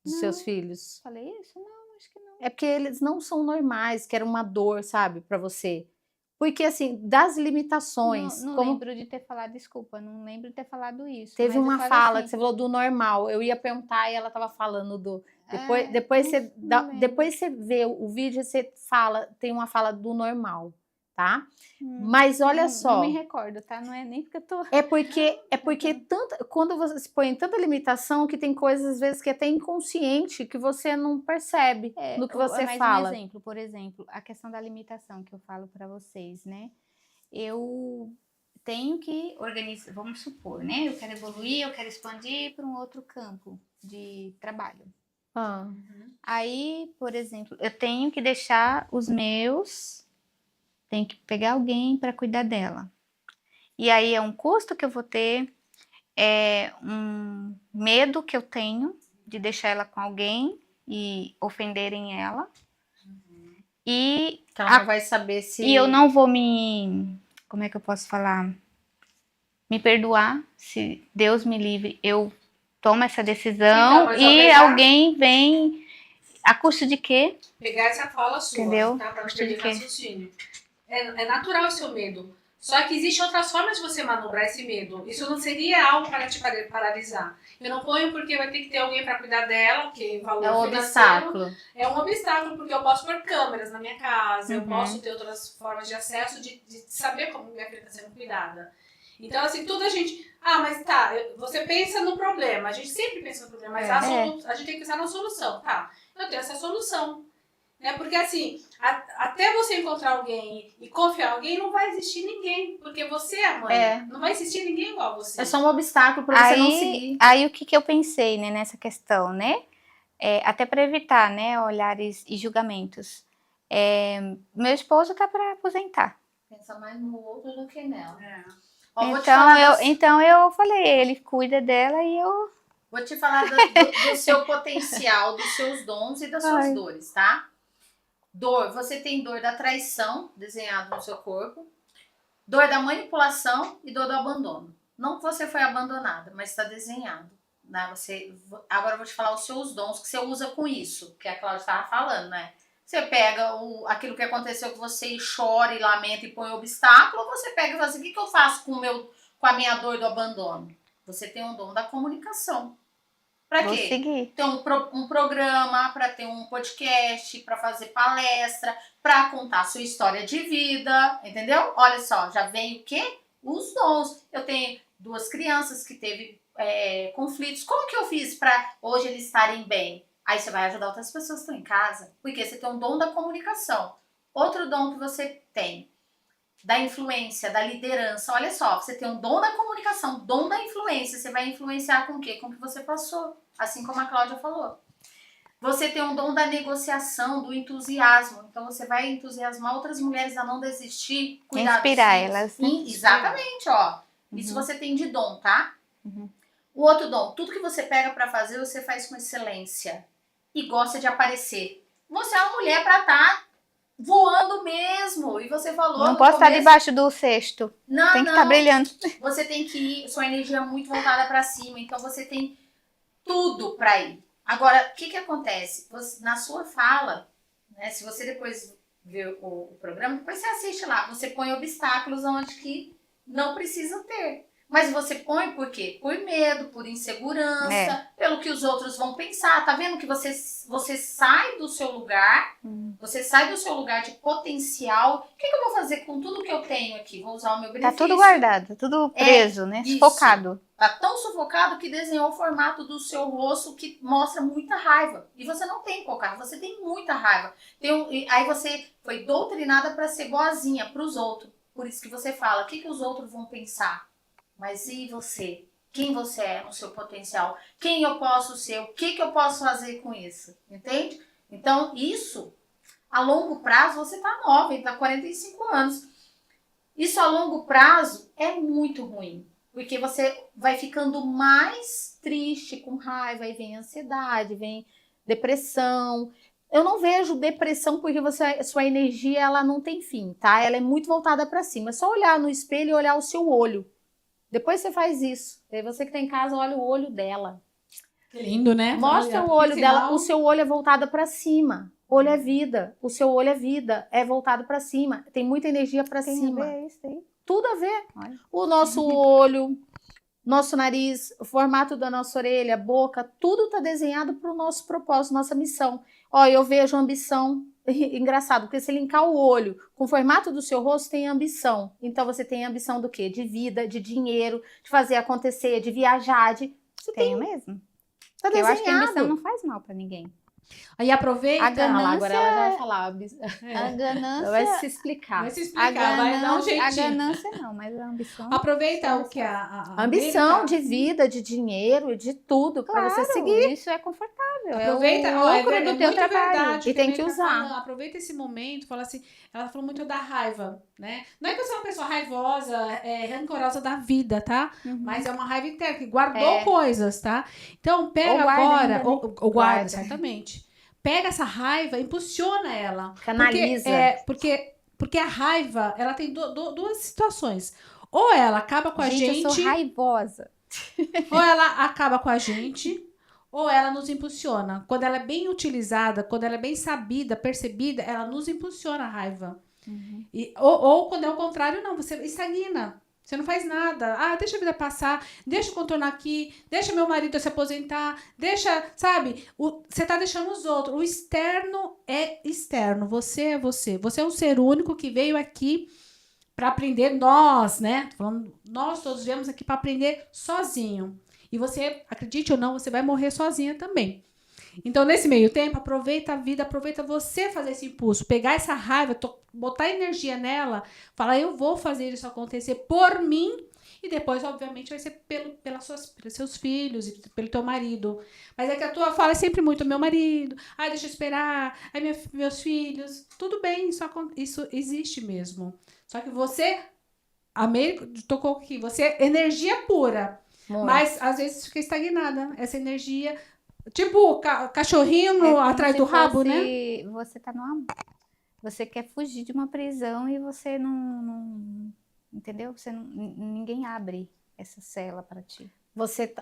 dos seus Não. filhos. Falei isso? Não, acho que não. É porque eles não são normais, que era uma dor, sabe, pra você. Porque, assim, das limitações, Não como lembro de ter falado, desculpa, não lembro de ter falado isso. teve mas eu uma falo fala assim, que você falou do normal, eu ia perguntar e ela tava falando do... Depois, É, depois, não- você, não lembro. depois você vê o vídeo e você fala, tem uma fala do normal, tá? Hum, Mas olha não só, me recordo, tá? Não é nem porque eu tô... é porque quando você se põe em tanta limitação que tem coisas às vezes que é até inconsciente que você não percebe no que você mais fala. um exemplo, por exemplo, a questão da limitação que eu falo para vocês, né? Eu tenho que organizar, vamos supor, né? Eu quero evoluir, eu quero expandir para um outro campo de trabalho. Ah, Aí, por exemplo, eu tenho que deixar os meus, tenho que pegar alguém para cuidar dela. E aí é um custo que eu vou ter, é um medo que eu tenho de deixar ela com alguém e ofenderem ela. E, que ela não vai saber se... e eu não vou como é que eu posso falar? Me perdoar, se Deus me livre, eu tomo essa decisão Então, mas e pegar- alguém vem, a custo de quê? Pegar essa fala sua, Entendeu? tá? Pra não Custo perder de quê? raciocínio. É natural o seu medo. Só que existem outras formas de você manobrar esse medo. Isso não seria algo para te paralisar. Eu não ponho porque vai ter que ter alguém para cuidar dela, porque valor É um financeiro obstáculo. é um obstáculo, porque eu posso pôr câmeras na minha casa, eu Uhum. posso ter outras formas de acesso, de saber como minha filha está sendo cuidada. Então, assim, tudo a gente... mas tá, você pensa no problema, a gente sempre pensa no problema, mas a gente tem que pensar na solução. Tá, eu tenho essa solução. Porque assim, até você encontrar alguém e confiar em alguém, não vai existir ninguém, porque você é a mãe. Não vai existir ninguém igual a você. É só um obstáculo para você não seguir. Aí o que eu pensei, né, nessa questão, né? Até para evitar, né, olhares e julgamentos. Meu esposo tá para aposentar. Pensa mais no outro do que nela. Então eu falei, ele cuida dela e eu... Vou te falar do seu potencial, dos seus dons e das suas dores, tá? Dor, você tem dor da traição desenhado no seu corpo, dor da manipulação e dor do abandono. Não que você foi abandonada, mas está desenhado. Né? Agora eu vou te falar os seus dons que você usa com isso, que a Cláudia estava falando, né? Você pega aquilo que aconteceu com você e chora e lamenta e põe obstáculo, ou você pega e fala assim, o que eu faço com a minha dor do abandono? Você tem um dom da comunicação. Para quê? Vou seguir. Ter um programa, para ter um podcast, para fazer palestra, para contar a sua história de vida, entendeu? Olha só, já vem o quê? Os dons. Eu tenho 2 crianças que teve conflitos. Como que eu fiz para hoje eles estarem bem? Aí você vai ajudar outras pessoas que estão em casa, porque você tem um dom da comunicação. Outro dom que você tem, da influência, da liderança. Olha só, você tem um dom da comunicação, dom da influência. Você vai influenciar com o quê? Com o que você passou. Assim como a Cláudia falou. Você tem um dom da negociação, do entusiasmo. Então você vai entusiasmar outras mulheres a não desistir. Cuidar Inspirar dos elas. filhos. Exatamente, ó. Isso você tem de dom, tá? O outro dom, tudo que você pega pra fazer, você faz com excelência. E gosta de aparecer. Você é uma mulher pra estar voando mesmo. E você falou... Não posso estar debaixo do cesto. Não, tem que estar brilhando. Você tem que ir, sua energia é muito voltada pra cima. Então você tem tudo pra ir. Agora, o que acontece? Na sua fala, né, se você depois ver o programa, depois você assiste lá. Você põe obstáculos onde que não precisa ter. Mas você põe por quê? Por medo, por insegurança, pelo que os outros vão pensar. Tá vendo que você sai do seu lugar, você sai do seu lugar de potencial. O que eu vou fazer com tudo que eu tenho aqui? Vou usar o meu benefício. Tá tudo guardado, tá tudo preso, né? Isso. Sufocado. Tá tão sufocado que desenhou o formato do seu rosto que mostra muita raiva. E você não tem pouca raiva, você tem muita raiva. Aí você foi doutrinada para ser boazinha pros outros. Por isso que você fala, o que os outros vão pensar? Mas e você? Quem você é no seu potencial? Quem eu posso ser? O que eu posso fazer com isso? Entende? Então, isso, a longo prazo, você tá nova, tá 45 anos. Isso a longo prazo é muito ruim. Porque você vai ficando mais triste, com raiva, aí vem ansiedade, vem depressão. Eu não vejo depressão porque sua energia ela não tem fim, tá? Ela é muito voltada para cima. É só olhar no espelho e olhar o seu olho. Depois você faz isso. Aí você que tá em casa, olha o olho dela. Que lindo, né? Mostra o olho dela. O seu olho é voltado para cima. Olho é vida. O seu olho é vida. É voltado para cima. Tem muita energia para cima. Tem a ver, isso aí. Tudo a ver. Olha. O nosso olho, nosso nariz, o formato da nossa orelha, boca, tudo tá desenhado para o nosso propósito, nossa missão. Ó, eu vejo ambição. Engraçado, porque se linkar o olho com o formato do seu rosto, tem ambição. Então você tem ambição do quê? De vida, de dinheiro, de fazer acontecer, de viajar, Você Tenho mesmo. Tá Eu acho que a ambição desenhado. não faz mal pra ninguém. Aí aproveita. A ganância- Agora ela vai falar. A Ela ganância... vai se explicar. Vai se A explicar, vai dar um ganância, a jeitinho. ganância não, mas a ambição... Aproveita o que a Ambição América- de vida, de dinheiro, de tudo para você seguir. Isso é confortável. Aproveita, é ó, o é lucro verdade, do teu muito trabalho. verdade. E tem a que América usar. fala, aproveita esse momento, fala assim, ela falou muito da raiva, né? Não é que você é uma pessoa raivosa, rancorosa da vida, tá? Uhum. Mas é uma raiva interna, que guardou coisas, tá? Então, pega Ou guarda agora, ainda, né? ou guarda, Guarda. certamente. Pega essa raiva, impulsiona ela. Canaliza. Porque a raiva, ela tem duas situações. Ou ela acaba com a Gente, eu sou gente, raivosa. ou ela acaba com a gente, ou ela nos impulsiona. Quando ela é bem utilizada, quando ela é bem sabida, percebida, ela nos impulsiona a raiva. Uhum. Ou quando é o contrário, não, você estagna. Você não faz nada. Ah, deixa a vida passar, deixa eu contornar aqui, deixa meu marido se aposentar, deixa, sabe? Você tá deixando os outros. O externo é externo, você é você. Você é um ser único que veio aqui para aprender, nós, né? Tô falando, nós todos viemos aqui para aprender sozinho. E você, acredite ou não, você vai morrer sozinha também. Então, nesse meio tempo, aproveita a vida, aproveita você fazer esse impulso, pegar essa raiva, botar energia nela, falar, eu vou fazer isso acontecer por mim, e depois, obviamente, vai ser pelos seus filhos e pelo teu marido. Mas é que a tua fala é sempre muito, meu marido, deixa eu esperar, meus filhos, tudo bem, isso existe mesmo. Só que você, a Meire tocou aqui, você é energia pura, Muito. mas às vezes fica estagnada, essa energia... Tipo, cachorrinho como atrás se do rabo, fosse- né? Você tá numa... Você quer fugir de uma prisão e você não... Entendeu? Ninguém abre essa cela pra ti. Você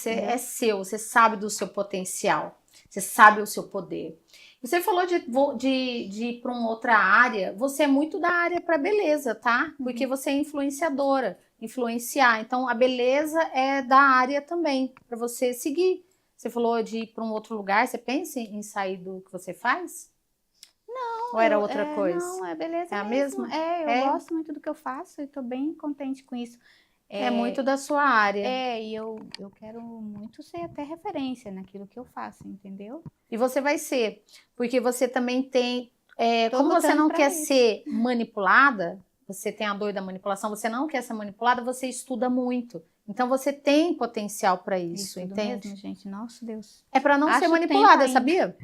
é seu, você sabe do seu potencial, você sabe o seu poder. Você falou de ir para uma outra área, você é muito da área para beleza, tá? Porque você é influenciadora, influenciar. Então, a beleza é da área também, para você seguir. Você falou de ir para um outro lugar, você pensa em sair do que você faz? Não. Ou era outra coisa? Não, é beleza É a mesmo. mesma? Eu gosto muito do que eu faço e tô bem contente com isso. É muito da sua área. E eu quero muito ser até referência naquilo que eu faço, entendeu? E você vai ser, porque você também tem... Tô como você lutando não pra quer isso. ser manipulada, você tem a dor da manipulação, você não quer ser manipulada, você estuda muito. Então você tem potencial para isso, Tudo entende? mesmo, gente. Nossa, Deus. É para não Acho ser tempo manipulada, ainda. sabia?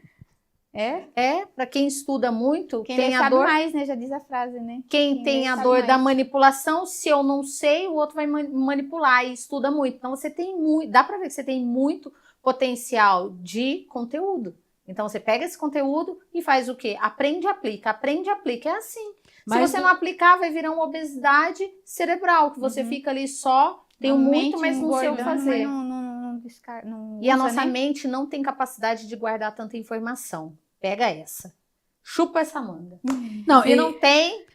É? Para quem estuda muito, Quem tem lê a sabe dor. mais, né? Já diz a frase, né? Quem tem lê a sabe dor da mais. manipulação, se eu não sei, o outro vai manipular e estuda muito. Então você tem muito, dá para ver que você tem muito potencial de conteúdo. Então você pega esse conteúdo e faz o quê? Aprende e aplica. É assim. Mas Se você não aplicar, vai virar uma obesidade cerebral, que você fica ali só, tem muito, mas não sei o que engordando, fazer. mas não E a usa, nossa né? mente não tem capacidade de guardar tanta informação. Pega essa. chupa essa manga. Não, Se não tem,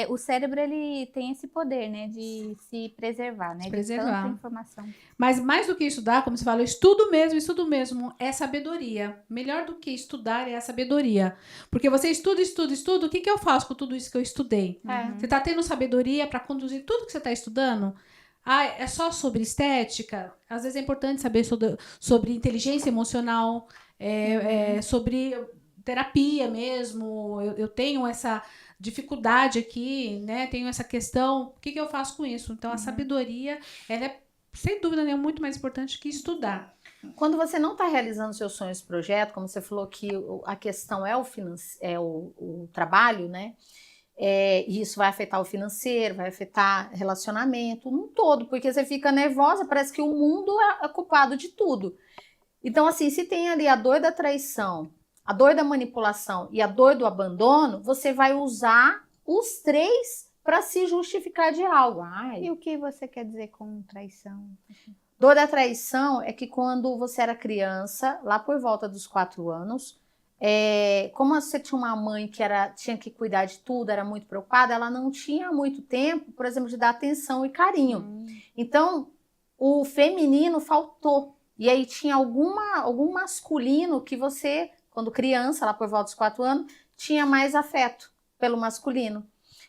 O cérebro, ele tem esse poder, né, de se preservar, né, de tanta informação. Mas mais do que estudar, como você falou, estudo mesmo é sabedoria. Melhor do que estudar é a sabedoria. Porque você estuda, o que eu faço com tudo isso que eu estudei? Você está tendo sabedoria para conduzir tudo que você está estudando? Ah, é só sobre estética? Às vezes é importante saber sobre inteligência emocional, sobre terapia mesmo. Eu tenho essa dificuldade aqui, né? Tenho essa questão. O que eu faço com isso? Então, a sabedoria, ela é, sem dúvida nenhuma, muito mais importante que estudar. Quando você não está realizando seus sonhos, projeto, como você falou que a questão é o trabalho, né? E isso vai afetar o financeiro, vai afetar relacionamento, num todo, porque você fica nervosa, parece que o mundo é culpado de tudo. Então, assim, se tem ali a dor da traição, a dor da manipulação e a dor do abandono, você vai usar os três para se justificar de algo. E o que você quer dizer com traição? Dor da traição é que quando você era criança, lá por volta dos 4 anos, como você tinha uma mãe que tinha que cuidar de tudo, era muito preocupada, ela não tinha muito tempo, por exemplo, de dar atenção e carinho. Então, o feminino faltou. E aí tinha algum masculino que você, quando criança, lá por volta dos 4 anos, tinha mais afeto pelo masculino.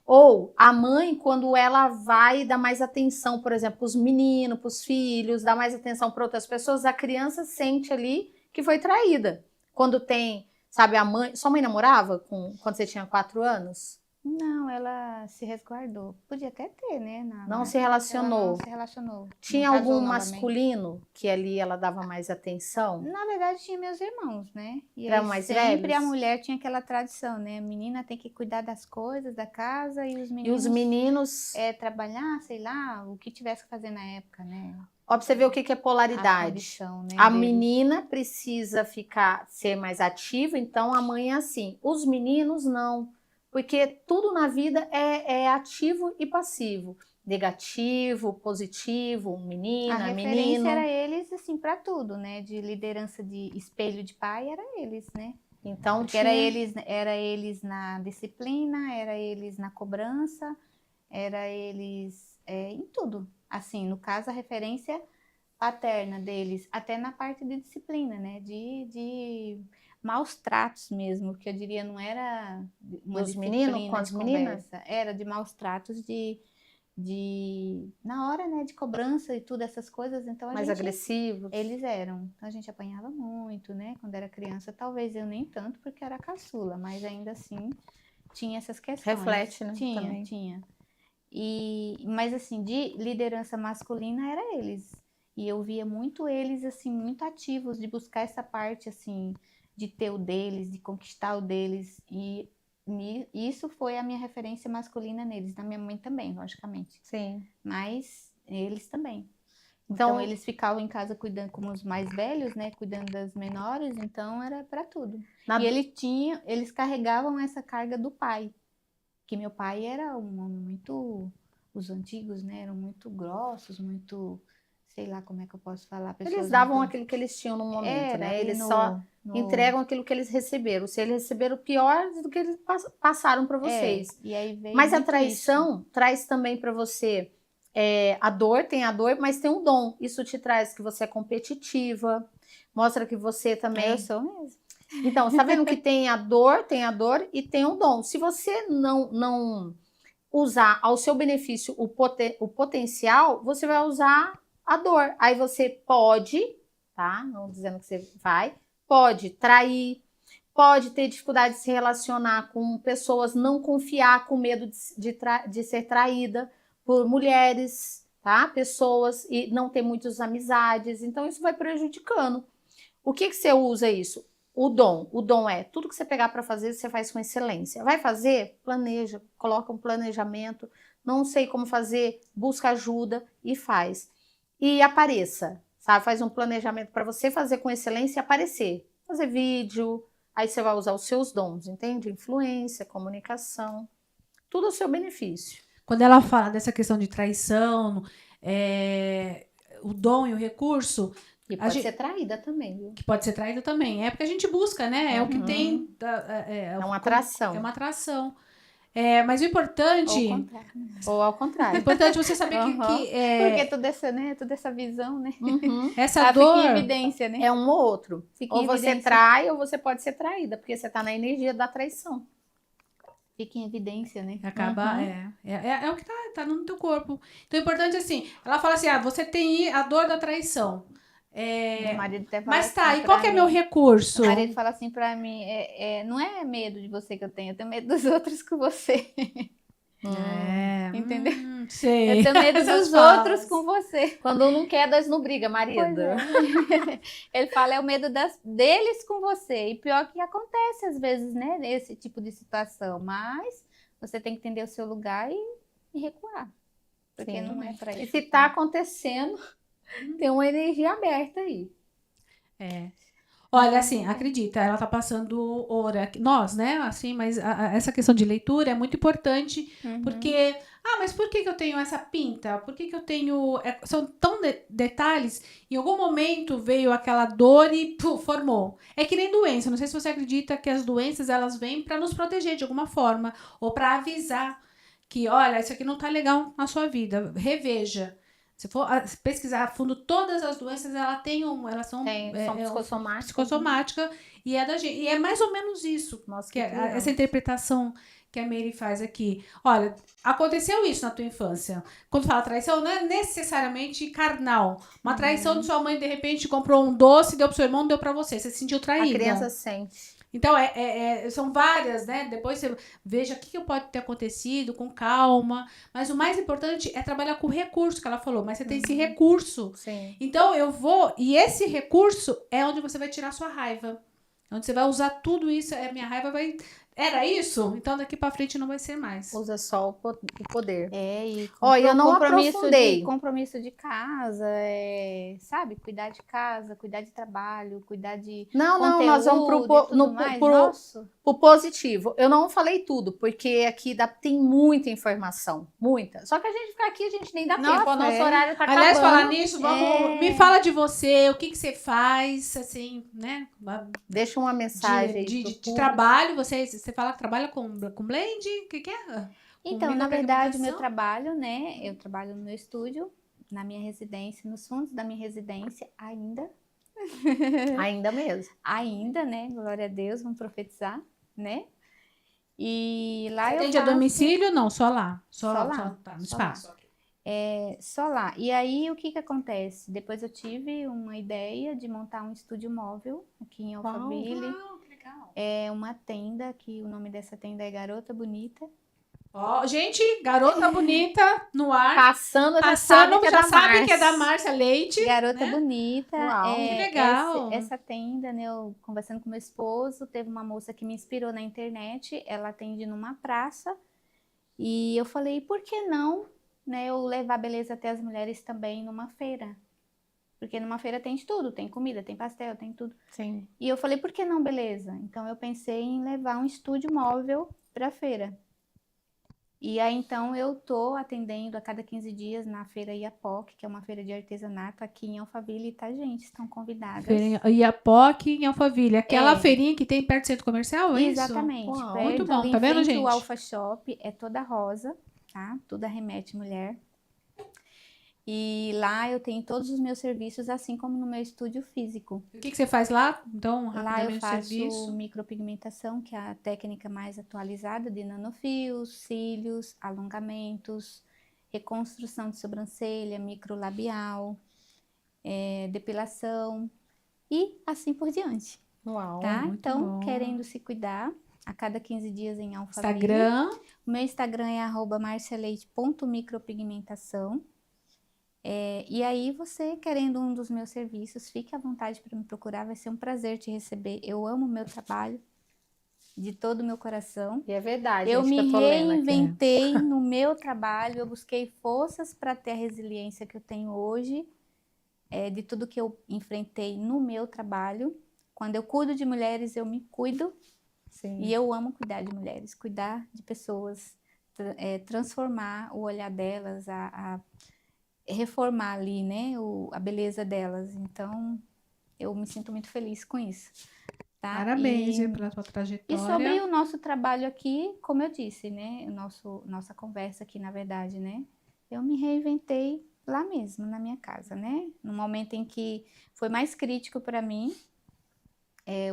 Ou a mãe, quando ela vai dar mais atenção, por exemplo, para os meninos, para os filhos, dar mais atenção para outras pessoas, a criança sente ali que foi traída. Quando tem, sabe, a mãe... Sua mãe namorava quando você tinha 4 anos? Não, ela se resguardou. Podia até ter, né? Não se relacionou. Ela não se relacionou. Tinha algum masculino que ali ela dava mais atenção? Na verdade, tinha meus irmãos, né? E eram mais sempre velhos? A mulher tinha aquela tradição, né? A menina tem que cuidar das coisas, da casa, e os meninos... trabalhar, sei lá, o que tivesse que fazer na época, né? Ó, pra você ver o que é polaridade. A condição, né, a deles. menina precisa ser mais ativa, então a mãe é assim. Os meninos não. Porque tudo na vida é ativo e passivo. Negativo, positivo, menina, menino. A referência era eles, assim, para tudo, né? De liderança, de espelho de pai, era eles, né? Então, porque era eles na disciplina, era eles na cobrança, era eles em tudo. Assim, no caso, a referência paterna deles, até na parte de disciplina, né? De maus tratos mesmo, que eu diria não era uma dos meninos com as meninas, era de maus tratos na hora, né, de cobrança e tudo essas coisas, então mais agressivos. Eles eram. Então a gente apanhava muito, né, quando era criança, talvez eu nem tanto porque era caçula, mas ainda assim tinha essas questões. Reflete, né? Tinha. Mas assim, de liderança masculina era eles. E eu via muito eles assim, muito ativos de buscar essa parte assim, de ter o deles, de conquistar o deles, e isso foi a minha referência masculina neles, na minha mãe também, logicamente. Sim. Mas eles também. Então eles ficavam em casa cuidando, como os mais velhos, né, cuidando das menores, então era para tudo. E eles carregavam essa carga do pai, que meu pai era um homem muito, os antigos, né, eram muito grossos, muito, sei lá como é que eu posso falar. Eles davam aquilo que eles tinham no momento, né? Eles só entregam aquilo que eles receberam. Se eles receberam pior do que eles passaram para vocês. E aí veio mas a traição traz também para você a dor, tem a dor, mas tem um dom. Isso te traz que você é competitiva, mostra que você também... Eu sou mesmo. Então, você tá vendo que tem a dor e tem um dom. Se você não usar ao seu benefício o potencial, você vai usar a dor. Aí você pode, tá? Não dizendo que você pode trair, pode ter dificuldade de se relacionar com pessoas, não confiar, com medo de ser traída por mulheres, tá? Pessoas, e não ter muitas amizades. Então, isso vai prejudicando. O que você usa isso? O dom. O dom é tudo que você pegar para fazer, você faz com excelência. Vai fazer? Planeja, coloca um planejamento. Não sei como fazer, busca ajuda e faz. E apareça, sabe? Faz um planejamento para você fazer com excelência e aparecer. Fazer vídeo, aí você vai usar os seus dons, entende? Influência, comunicação, tudo ao seu benefício. Quando ela fala dessa questão de traição, o dom e o recurso, E A pode gente- ser traída também, viu? que pode ser traída também. É porque a gente busca, né? É o que Uhum. tem. É uma atração. É uma atração. Mas o Ou o importante. contrário. Ou ao É contrário. importante você saber Uhum. Porque toda essa visão, né? Uhum. essa Ela fica em dor. evidência, né? É um ou outro. Fica Ou em você evidência. trai ou você pode ser traída, porque você tá na energia da traição. Fica em evidência, né? Acaba, Uhum. é o que tá no teu corpo. Então, o importante é assim, ela fala assim, você tem a dor da traição. Meu marido até fala Mas tá, assim e qual pra que é meu mim. recurso? Meu marido fala assim pra mim, não é medo de você que eu tenho medo dos outros com você. Entendeu? Eu Sei. tenho medo Essas dos falas. outros com você. Quando um não quer, dois não briga, marido. Pois é. Ele fala, é o medo deles com você. E pior que acontece às vezes, né? Esse tipo de situação. Mas você tem que entender o seu lugar e recuar. Porque Sim. não é pra E isso. se tá acontecendo, tem uma energia aberta aí. Olha, assim, acredita, ela tá passando hora. Nós, né? Assim, mas essa questão de leitura é muito importante, porque. Mas por que eu tenho essa pinta? Por que eu tenho. São tão detalhes. Em algum momento veio aquela dor e formou. É que nem doença. Não sei se você acredita que as doenças elas vêm para nos proteger de alguma forma, ou para avisar que, olha, isso aqui não tá legal na sua vida. Reveja. Se for pesquisar a fundo, todas as doenças elas são São psicossomáticas. psicossomática e é da gente. E é mais ou menos isso. Nossa, Que que legal. essa interpretação que a Mary faz aqui. Olha, aconteceu isso na tua infância. Quando fala traição, não é necessariamente carnal. Uma traição de sua mãe, de repente, comprou um doce, deu pro seu irmão, deu pra você. Você se sentiu traída. A criança sente. Então, são várias, né? Depois você veja o que pode ter acontecido, com calma. Mas o mais importante é trabalhar com o recurso que ela falou. Mas você tem esse recurso. Sim. Então, e esse recurso é onde você vai tirar sua raiva. Onde você vai usar tudo isso. Minha raiva vai... Era isso? Então, daqui pra frente não vai ser mais. Usa só o poder. E Olha, eu não aprofundei. compromisso de casa, sabe? Cuidar de casa, cuidar de trabalho, cuidar de Não, nós vamos pro positivo. Eu não falei tudo, porque aqui tem muita informação, muita. Só que a gente ficar aqui, a gente nem dá tempo, o nosso horário tá acabando. Aliás, falar nisso, me fala de você, o que você faz, assim, né? Deixa uma mensagem de trabalho, você fala que trabalha com blend? O que é? Então, na verdade, o meu trabalho, né? Eu trabalho no meu estúdio, na minha residência, nos fundos da minha residência, ainda. Ainda mesmo. Ainda, né? Glória a Deus, vamos profetizar, né? E lá você eu atende a domicílio? Não, só lá. Só lá. Tá, no espaço. Só lá. E aí, o que acontece? Depois eu tive uma ideia de montar um estúdio móvel aqui em Alphaville. Uau, que legal. É uma tenda, que o nome dessa tenda é Garota Bonita. Gente, Garota Bonita no ar. Passando, já sabe que é da Márcia Leite. Garota né? Bonita. Uau, que legal. Essa tenda, né? Eu conversando com meu esposo, teve uma moça que me inspirou na internet. Ela atende numa praça. E eu falei, por que não, né? Eu levar a beleza até as mulheres também numa feira. Porque numa feira tem de tudo, tem comida, tem pastel, tem tudo. Sim. E eu falei, por que não beleza? Então eu pensei em levar um estúdio móvel para a feira. E aí então eu tô atendendo a cada 15 dias na feira Iapoc, que é uma feira de artesanato aqui em Alphaville, tá, gente? Estão convidadas. Feira Iapoc em Alphaville, aquela feirinha que tem perto do centro comercial, é exatamente, isso? Uau, perto, muito bom, tá vendo, gente? O Alpha Shop é toda rosa, tá? Tudo arremete mulher. E lá eu tenho todos os meus serviços, assim como no meu estúdio físico. O que você faz lá? Então, lá eu faço serviço. micropigmentação, que é a técnica mais atualizada de nanofios, cílios, alongamentos, reconstrução de sobrancelha, microlabial, depilação e assim por diante. Uau, tá? Então, bom. querendo se cuidar, a cada 15 dias em Alphaville. Instagram. O meu Instagram é @marcialeite.micropigmentação. E aí, você querendo um dos meus serviços, fique à vontade para me procurar, vai ser um prazer te receber. Eu amo o meu trabalho, de todo o meu coração. E é verdade, eu gente, me que eu tô lendo aqui. reinventei no meu trabalho, eu busquei forças para ter a resiliência que eu tenho hoje, de tudo que eu enfrentei no meu trabalho. Quando eu cuido de mulheres, eu me cuido. Sim. E eu amo cuidar de mulheres, cuidar de pessoas, transformar o olhar delas, reformar ali, né, a beleza delas. Então, eu me sinto muito feliz com isso. Tá? Parabéns, viu, pela tua E trajetória. sobre o nosso trabalho aqui, como eu disse, né, nossa conversa aqui, na verdade, né, eu me reinventei lá mesmo, na minha casa, né, no momento em que foi mais crítico para mim,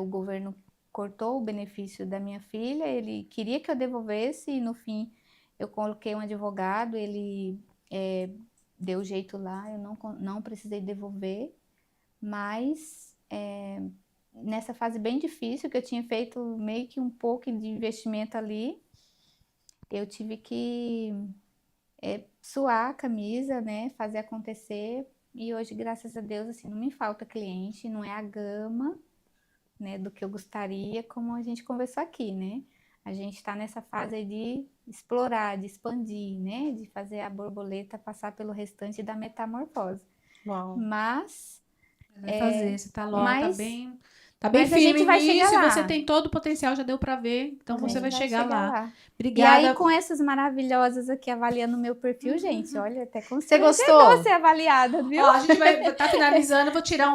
o governo cortou o benefício da minha filha, ele queria que eu devolvesse e no fim eu coloquei um advogado, ele deu jeito lá, eu não precisei devolver, mas nessa fase bem difícil, que eu tinha feito meio que um pouco de investimento ali, eu tive que suar a camisa, né, fazer acontecer, e hoje, graças a Deus, assim, não me falta cliente, não é a gama, né, do que eu gostaria, como a gente conversou aqui, né, a gente está nessa fase aí de explorar, de expandir, né, de fazer a borboleta passar pelo restante da metamorfose. Uau. Mas Vai fazer, você tá logo, mas- tá bem mas a firme gente vai chegar nisso, e lá. você tem todo o potencial, já deu pra ver, então a você gente vai chegar lá. lá. E Obrigada. aí, com essas maravilhosas aqui avaliando o meu perfil, gente, olha, até Você gostou? ser avaliada, viu? Ó, a gente vai tá finalizando, eu vou tirar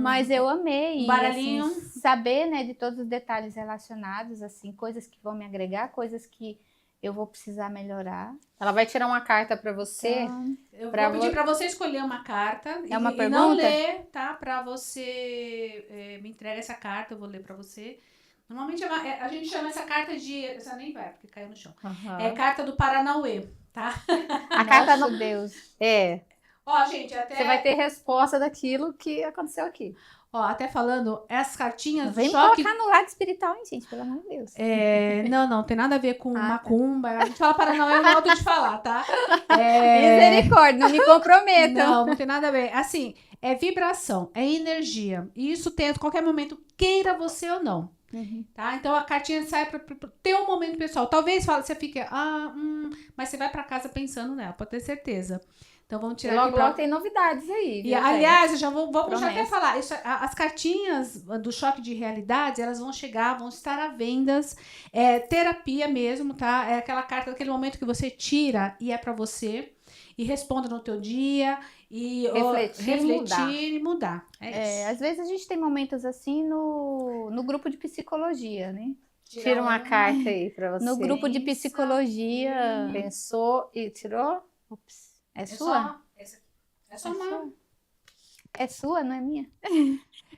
Mas eu amei, um e, baralhinho. assim, saber, né, de todos os detalhes relacionados, assim, coisas que vão me agregar, coisas que eu vou precisar melhorar. Ela vai tirar uma carta para você. Então, Eu Pra vou pedir pra você escolher uma carta É uma e não pergunta? ler, tá? Pra você me entrega essa carta, eu vou ler pra você. Normalmente a gente chama essa carta de... Essa nem vai, porque caiu no chão. É carta do Paranauê, tá? A carta nosso não. Deus. Ó, gente, até... Você vai ter resposta daquilo que aconteceu aqui. Ó, até falando, essas cartinhas Não do vem me choque... colocar no lado espiritual, hein, gente, pelo amor de Deus. Não, tem nada a ver com Ah, tá. macumba. A gente fala Paranauê, é um modo de falar, tá? Misericórdia, não me comprometam. Não tem nada a ver. Assim, é vibração, é energia. E isso tem a qualquer momento, queira você ou não. Uhum. Tá? Então a cartinha sai para ter um momento pessoal. Talvez você fique, mas você vai para casa pensando nela, pode ter certeza. Então vamos E tirar logo, aqui pra... logo tem novidades aí. E, viu, aliás, eu já vou já até Promessa. falar. As cartinhas do choque de realidade, elas vão chegar, vão estar à vendas. É terapia mesmo, tá? É aquela carta daquele momento que você tira e é para você. E responda no teu dia. E Refletir e mudar. É isso. Às vezes a gente tem momentos assim no grupo de psicologia, né? Tira uma carta aí pra você. No grupo de Pensa. psicologia. Pensou e tirou? Ops, é sua? É só uma... É sua, não é minha?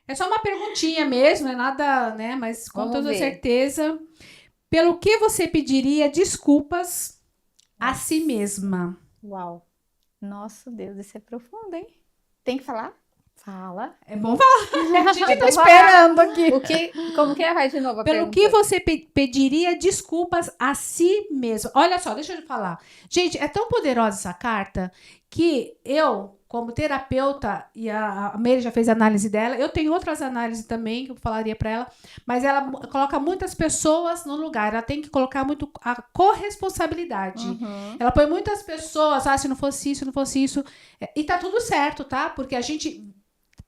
É só uma perguntinha mesmo, não é nada, né? Mas com Vamos toda ver. certeza. Pelo que você pediria desculpas a si mesma? Uau. Nossa, Deus, isso é profundo, hein? Tem que falar? Fala. É bom falar. A gente tá Então vai. esperando aqui. O que, como que é? Vai de novo a Pelo pergunta. que você pediria desculpas a si mesmo? Olha só, deixa eu falar. Gente, é tão poderosa essa carta que eu, como terapeuta, e a Meire já fez a análise dela, eu tenho outras análises também que eu falaria para ela, mas ela coloca muitas pessoas no lugar, ela tem que colocar muito a corresponsabilidade. Uhum. Ela põe muitas pessoas, se não fosse isso, não fosse isso, e tá tudo certo, tá? Porque a gente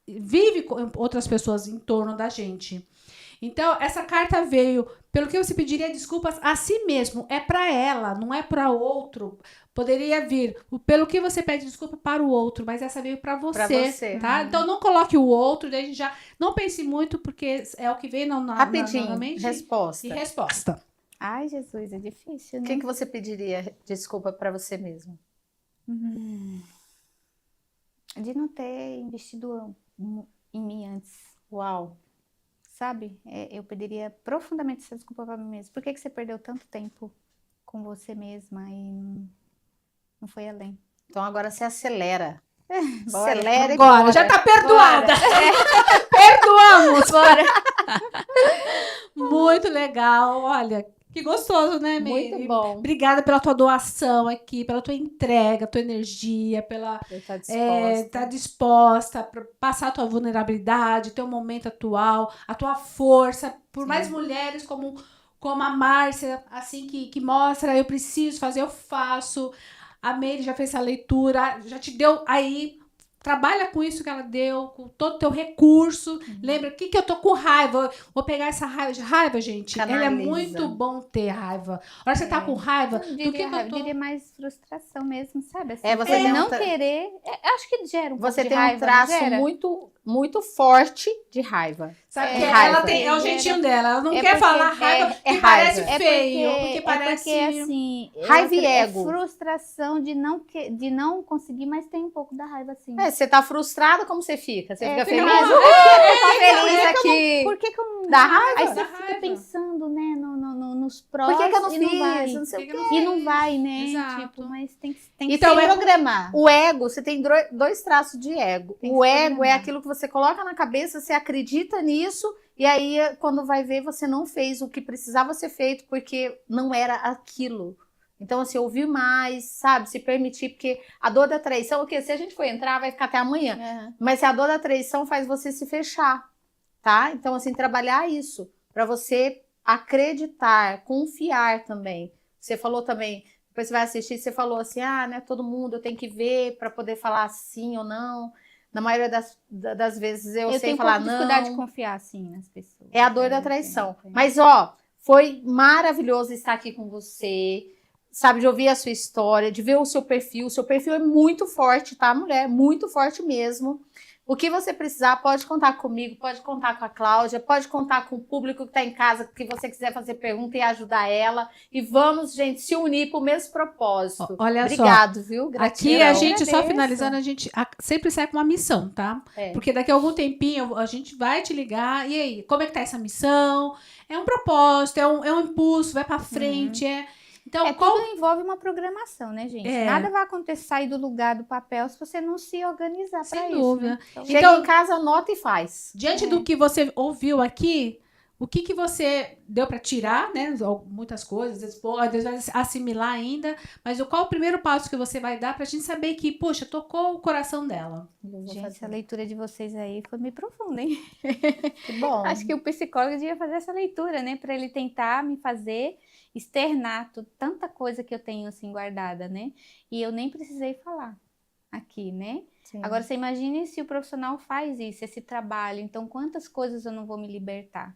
vive com outras pessoas em torno da gente. Então, essa carta veio, pelo que você pediria desculpas a si mesmo, é para ela, não é para outro. Poderia vir, pelo que você pede desculpa para o outro, mas essa veio para você, Pra você. tá? Então, não coloque o outro, daí a gente já não pense muito, porque é o que vem na Rapidinho, mente. resposta. E resposta. Ai, Jesus, é difícil, O né? que você pediria desculpa pra você mesmo? De não ter investido em mim antes, Uau. sabe? Eu pediria profundamente essa desculpa para mim mesma. Por que você perdeu tanto tempo com você mesma e não foi além? Então agora você acelera. Bora. Acelera e Agora, bora. já tá perdoada. Perdoamos. Bora! Muito legal, olha, que gostoso, né, Meire? Muito bom. Obrigada pela tua doação aqui, pela tua entrega, tua energia, pela Tá disposta. tá disposta para passar a tua vulnerabilidade, teu momento atual, a tua força, por mais mulheres como a Márcia, assim, que mostra, eu preciso fazer, eu faço. A Meire já fez essa leitura, já te deu aí, trabalha com isso que ela deu, com todo o teu recurso. Lembra, o que eu tô com raiva? Vou pegar essa raiva, gente. Ela é Canaliza. muito bom ter raiva. A hora que você tá com raiva, Eu do diria, que eu tô... diria mais frustração mesmo, sabe? Assim, Você tem não um querer. Acho que gera um Você pouco de tem raiva, um traço não gera? muito forte de raiva. Sabe, É, que raiva. ela tem, é o jeitinho dela. Ela não É quer porque- falar raiva, é que raiva. parece É feio, porque, porque parece... assim, eu Raiva e acredito- ego. É frustração de não conseguir, mas tem um pouco da raiva, assim. Você tá frustrada, como você fica? Você fica fica feliz? mal. Tá feliz aqui. Por que eu não... Dá raiva? Aí você Dá fica raiva. pensando, né, nos prós Por que eu não e não fiz? vai. Não sei o Por que quê. eu não E não vai, né? Exato. Tipo, mas tem que Então, se é- programar. O ego, você tem dois traços de ego. Tem O que se ego é programar. aquilo que você coloca na cabeça, você acredita nisso, e aí quando vai ver, você não fez o que precisava ser feito porque não era aquilo. Então, assim, ouvir mais, sabe? Se permitir, porque a dor da traição, o quê? Se a gente for entrar, vai ficar até amanhã. Aham. Mas se a dor da traição faz você se fechar, tá? Então, assim, trabalhar isso para você acreditar, confiar também. Você falou também, depois você vai assistir, você falou assim, né, todo mundo eu tenho que ver para poder falar sim ou não. Na maioria das vezes eu sei tenho um falar pouco de não. dificuldade de confiar, assim, nas pessoas. É a dor da traição. Tem. Mas, ó, foi maravilhoso estar aqui com você, sabe, de ouvir a sua história, de ver o seu perfil. O seu perfil é muito forte, tá, mulher? Muito forte mesmo. O que você precisar, pode contar comigo, pode contar com a Cláudia, pode contar com o público que está em casa, que você quiser fazer pergunta e ajudar ela. E vamos, gente, se unir para o mesmo propósito. Olha Obrigado, viu? Aqui Gratidão. a gente, só Agradeço. finalizando, a gente sempre sai com uma missão, tá? É. Porque daqui a algum tempinho a gente vai te ligar. E aí, como é que tá essa missão? É um propósito, é um impulso, vai pra frente. Então, Tudo envolve uma programação, né, gente? É. Nada vai acontecer sair do lugar do papel se você não se organizar Sem para isso. dúvida. Né? Então, Chega Então- em casa, anota e faz. diante do que você ouviu aqui, o que você deu para tirar, né? Muitas coisas, às vezes vai assimilar ainda, mas qual o primeiro passo que você vai dar pra gente saber que, poxa, tocou o coração dela? gente, a leitura de vocês aí foi meio profunda, hein? Que bom. Acho que o psicólogo devia fazer essa leitura, né? Para ele tentar me fazer externar tanta coisa que eu tenho assim guardada, né? E eu nem precisei falar aqui, né? Sim. Agora você imagine se o profissional faz isso, esse trabalho, então quantas coisas eu não vou me libertar?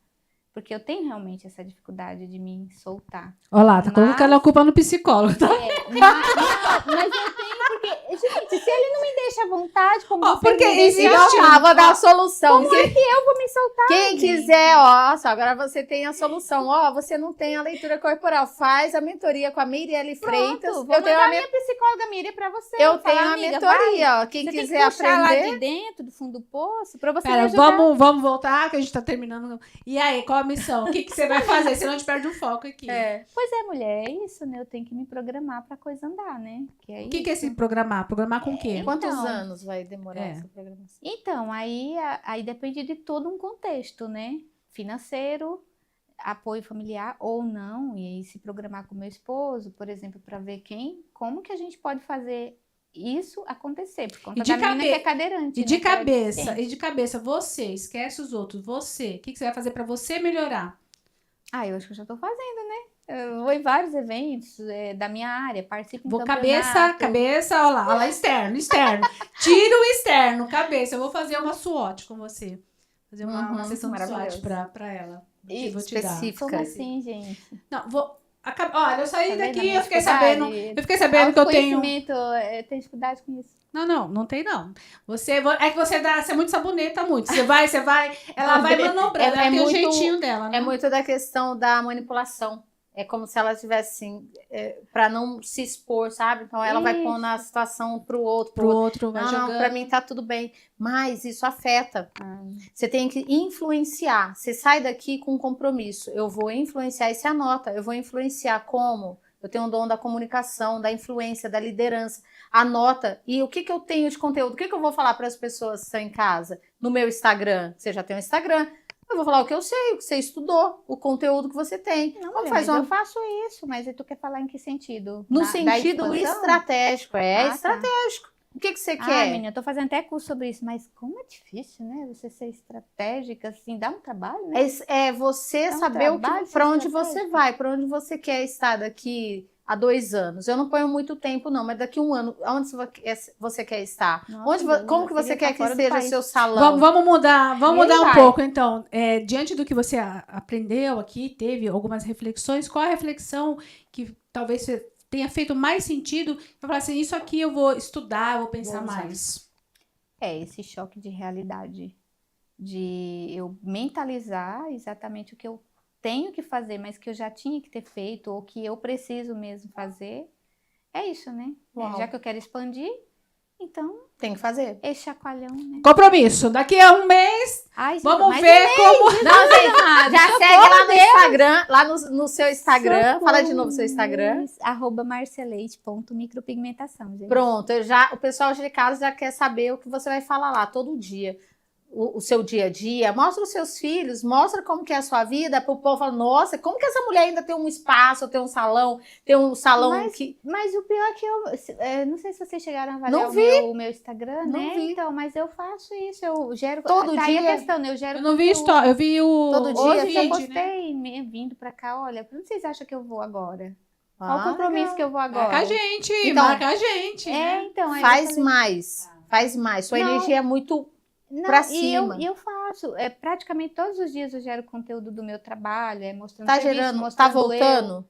Porque eu tenho realmente essa dificuldade de me soltar. Olha lá, tá colocando a culpa no psicólogo, tá? Mas eu tenho porque, gente, se ele não me deixa à vontade, como Ó, você porque me deixa, existe- Vou dar a solução. como é que eu vou me soltar? Quem quiser, ó, só agora você tem a solução. Ó, você não tem a leitura corporal, faz a mentoria com a Mirielle Freitas. Pronto, vou Eu tenho mandar a a minha psicóloga Miriam pra você. eu Falar, tenho a amiga, mentoria, ó. Quem Você tem quiser que puxar lá aprender. de dentro, do fundo do poço, pra você Pera, me ajudar. vamos voltar, que a gente tá terminando. E aí, qual a missão? O que você vai fazer? Senão a gente perde o foco aqui. Pois é, mulher, é isso, né? Eu tenho que me programar pra coisa andar, né? O que é esse programar? Programar com o quê? Quantos Então, anos vai demorar essa programação? Então, aí depende de todo um contexto, né? Financeiro, apoio familiar ou não, e aí se programar com meu esposo, por exemplo, para ver como que a gente pode fazer isso acontecer, por conta E de da menina que é cadeirante. E de né, que ela é cabeça, deficiente. você, esquece os outros, você. O que você vai fazer pra você melhorar? Eu acho que eu já tô fazendo, né? Eu vou em vários eventos da minha área, participo em Vou campeonato. cabeça, olha lá, externo. Tira o externo, cabeça. Eu vou fazer uma SWOT com você. Fazer uma sessão de SWOT maravilhoso. pra ela. E Vou te dar. específica. Como assim, gente? Não, Olha, eu saí Tá vendo a daqui, minha eu fiquei dificuldade? sabendo que eu tenho. Autoconhecimento, tem dificuldade com isso. Não tem não. É que você é muito saboneta, muito. Você vai, ela vai manobrando, ela tem o jeitinho dela, né? É muito da questão da manipulação. É como se ela tivesse assim, para não se expor, sabe? Então ela vai pondo a situação pro outro. Pro outro, vai Não, jogando. pra mim tá tudo bem. Mas isso afeta. Você tem que influenciar. Você sai daqui com um compromisso. Eu vou influenciar e se anota. Eu vou influenciar como? Eu tenho um dom da comunicação, da influência, da liderança. Anota. E o que eu tenho de conteúdo? O que eu vou falar para as pessoas que estão em casa? No meu Instagram. Você já tem um Instagram. Eu vou falar o que eu sei, o que você estudou, o conteúdo que você tem. Não, Como mulher, faz mas uma... eu faço isso, mas tu quer falar em que sentido? No Da sentido expansão? estratégico. Tá. Estratégico. O que você quer? Menina, eu tô fazendo até curso sobre isso, mas como é difícil, né? Você ser estratégica, assim, dá um trabalho, né? É você É um saber trabalho para onde estratégico. você vai, para onde você quer estar daqui a 2 anos. Eu não ponho muito tempo, não, mas daqui 1 ano, onde você quer estar? Nossa, Como que você quer que fora do seja o país. seu salão? Vamos mudar um vai. pouco, então. Diante do que você aprendeu aqui, teve algumas reflexões, qual a reflexão que talvez você tenha feito mais sentido para falar assim, isso aqui eu vou estudar, eu vou pensar mais? Esse choque de realidade, de eu mentalizar exatamente o que eu tenho que fazer, mas que eu já tinha que ter feito, ou que eu preciso mesmo fazer. É isso, né? Uau. Já que eu quero expandir, então, Tem que fazer. esse chacoalhão, né? Compromisso. Daqui a 1 mês, Ai, gente, vamos mas ver como... Não, gente, já segue lá no Instagram, lá no seu Instagram. socorro, Fala de novo o seu Instagram. @marceleite.micropigmentação, gente. Pronto, o pessoal de casa já quer saber o que você vai falar lá todo dia. O seu dia a dia, mostra os seus filhos, mostra como que é a sua vida, para o povo falar, nossa, como que essa mulher ainda tem um espaço, tem um salão que... Mas o pior é que eu não sei se vocês chegaram a Não avaliar o meu Instagram, Não né? vi. Então, mas eu faço isso, eu gero... Todo tá aí dia? a questão, né? Eu gero Eu não vi conteúdo. história, eu vi o... Todo dia, Hoje eu vídeo, postei, vindo pra cá, olha, pra onde vocês acham que eu vou agora? Qual o legal. compromisso que eu vou agora? Marca a gente, Então, marca a gente. né? Então, aí eu Faz falei, mais. Sua Não. energia é muito não, pra e eu, cima. e eu faço, praticamente todos os dias eu gero conteúdo do meu trabalho, mostrando Tá serviço, gerando, tá mostrando voltando? eu.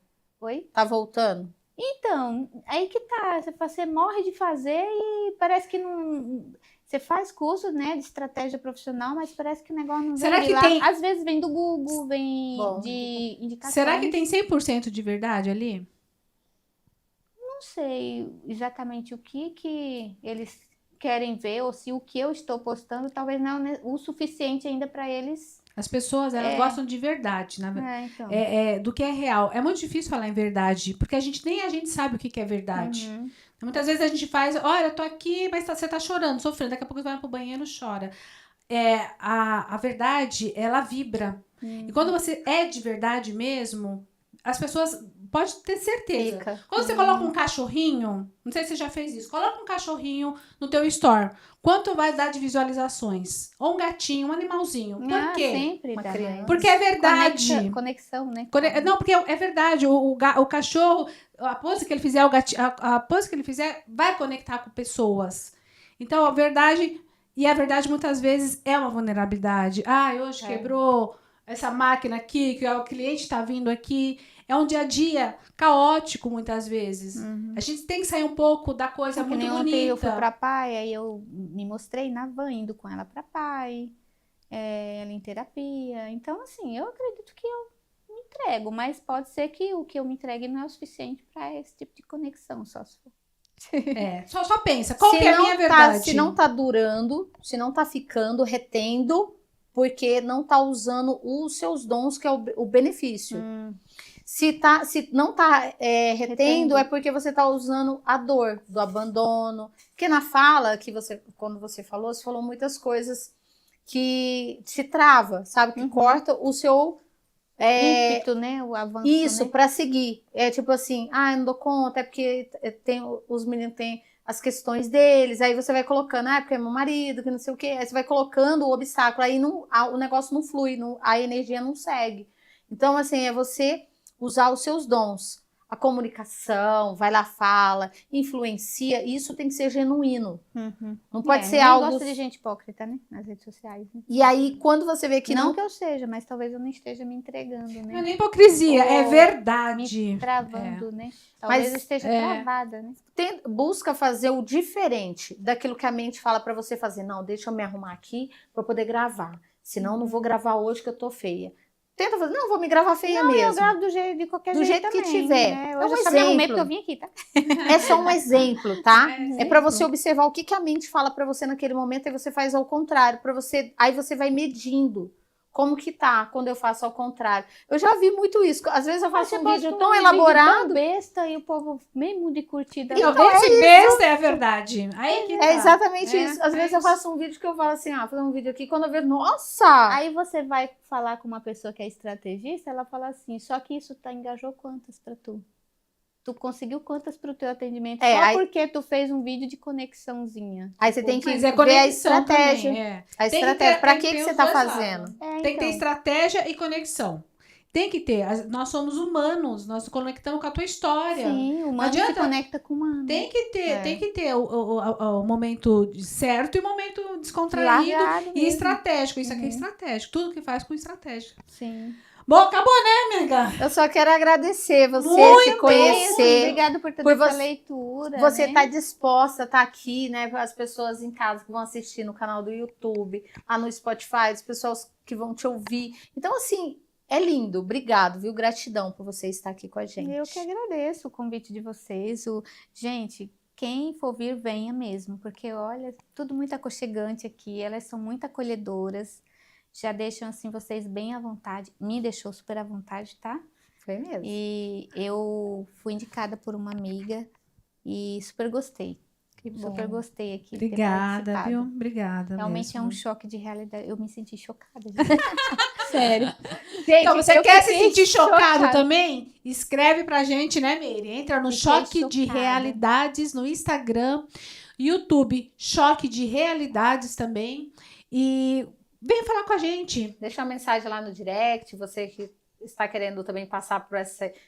Oi? Tá voltando? Então, aí que tá, você morre de fazer e parece que não... Você faz curso, né, de estratégia profissional, mas parece que o negócio não Será vem de que lá. tem- Às vezes vem do Google, vem Bom. de indicações. Será que tem 100% de verdade ali? Não sei exatamente o que eles querem ver, ou se o que eu estou postando talvez não é o suficiente ainda para eles. As pessoas, elas gostam de verdade, na verdade. Então. Do que é real. É muito difícil falar em verdade, porque nem a gente sabe o que é verdade. Uhum. Muitas vezes a gente faz, olha, eu tô aqui, mas você tá chorando, sofrendo, daqui a pouco você vai pro banheiro e chora. A verdade, ela vibra. E quando você é de verdade mesmo, as pessoas, pode ter certeza. Fica. Quando você coloca um cachorrinho, não sei se você já fez isso, coloca um cachorrinho no teu store. Quanto vai dar de visualizações? Ou um gatinho, um animalzinho. Por quê? Sempre Uma dá, criança. né? Porque é verdade. Conexão, né? Não, porque é verdade. O cachorro, a pose que ele fizer, a pose que ele fizer vai conectar com pessoas. Então, a verdade... E a verdade, muitas vezes, é uma vulnerabilidade. Hoje quebrou essa máquina aqui, que o cliente está vindo aqui. É um dia a dia caótico, muitas vezes. Uhum. A gente tem que sair um pouco da coisa muito Ontem bonita. eu fui pra pai, aí eu me mostrei na van, indo com ela pra pai, ela em terapia. Então, assim, eu acredito que eu me entrego, mas pode ser que o que eu me entregue não é o suficiente para esse tipo de conexão, só se for. Só pensa, qual que é a minha verdade? Se não tá durando, se não tá ficando, retendo, porque não tá usando os seus dons, que é o benefício. Se não tá retendo, é porque você tá usando a dor do abandono. Porque na fala, quando você falou muitas coisas que se trava, sabe? Que corta o seu... ímpeto, né? O avanço, Isso, né? pra seguir. É tipo assim, eu não dou conta, é porque os meninos têm as questões deles, aí você vai colocando, porque é meu marido, que não sei o quê, aí você vai colocando o obstáculo, aí o negócio não flui, a energia não segue. Então, assim, é você usar os seus dons. A comunicação, vai lá, fala, influencia, isso tem que ser genuíno. Não pode ser ninguém algo... gosta de gente hipócrita, né? Nas redes sociais. Né? E aí, quando você vê que não que eu seja, mas talvez eu não esteja me entregando, né? Não é nem hipocrisia, é Ou verdade. Me travando, né? Talvez Mas, eu esteja travada, né? busca fazer o diferente daquilo que a mente fala pra você fazer. Não, deixa eu me arrumar aqui pra poder gravar. Senão não vou gravar hoje que eu tô feia. Tenta fazer, não, vou me gravar feia mesmo. Eu gravo de qualquer Do jeito que também, tiver. Né? É Hoje um eu só me arrumei exemplo. porque eu vim aqui, tá? É só um exemplo, tá? É É pra você observar o que a mente fala pra você naquele momento e você faz ao contrário. Aí você vai medindo como que tá quando eu faço ao contrário. Eu já vi muito isso. Às vezes eu faço um vídeo tão elaborado. Tão besta e o povo mesmo de curtida. Então, Não, esse besta é a verdade. Aí que tá. É exatamente isso. Às é vezes eu isso. faço um vídeo que eu falo assim, fazer um vídeo aqui, quando eu vejo, nossa! Aí você vai falar com uma pessoa que é estrategista, ela fala assim, só que isso engajou quantas pra tu? Tu conseguiu quantas pro teu atendimento? Só porque tu fez um vídeo de conexãozinha. Aí você tem que Mas é ver a conexão estratégia. também, A Tem que estratégia. ter- Pra tem que ter você os tá dois fazendo? Tem que ter estratégia e conexão. Tem que ter. Nós somos humanos, nós nos conectamos com a tua história. Sim, o humano se adianta. conecta com o humano. Tem que ter o momento certo e o momento Largado descontraído e mesmo. estratégico. Isso aqui é estratégico. Tudo que faz com estratégia. Sim. Bom, acabou, né, amiga? Eu só quero agradecer você, Muito te conhecer. Obrigada por toda Por essa você- leitura. Você né? está disposta a estar aqui, né? Para as pessoas em casa que vão assistir no canal do YouTube, lá no Spotify, as pessoas que vão te ouvir. Então, assim, é lindo. Obrigado, viu? Gratidão por você estar aqui com a gente. Eu que agradeço o convite de vocês. Gente, quem for vir, venha mesmo, porque olha, tudo muito aconchegante aqui, elas são muito acolhedoras, já deixam assim vocês bem à vontade, me deixou super à vontade, tá? Foi mesmo. E eu fui indicada por uma amiga e super gostei. Que bom. Super gostei aqui de ter Obrigada, participado. viu? Obrigada. Realmente é mesmo. um choque de realidade. Eu me senti chocada. gente. Sério. Gente, Então, você eu quer se fiquei sentir chocado chocada. também? Escreve pra gente, né, Meire? Entra no Fiquei Choque de chocada. Realidades no Instagram, YouTube, Choque de Realidades também. E vem falar com a gente. Deixa uma mensagem lá no direct, você que está querendo também passar por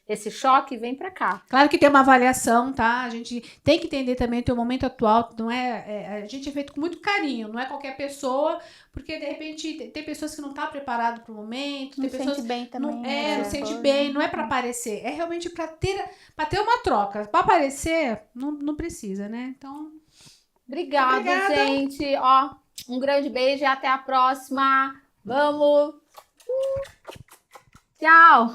esse choque, vem para cá. Claro que tem uma avaliação, tá? A gente tem que entender também o teu momento atual, não a gente é feito com muito carinho, não é qualquer pessoa, porque de repente tem pessoas que não estão preparadas para o momento, Não tem pessoas sente bem também. não, né? não sente bem, não é para aparecer, é realmente para ter uma troca. Para aparecer, não precisa, né? Então, Obrigada, Obrigada. gente. Ó, um grande beijo e até a próxima. Vamos! Tchau!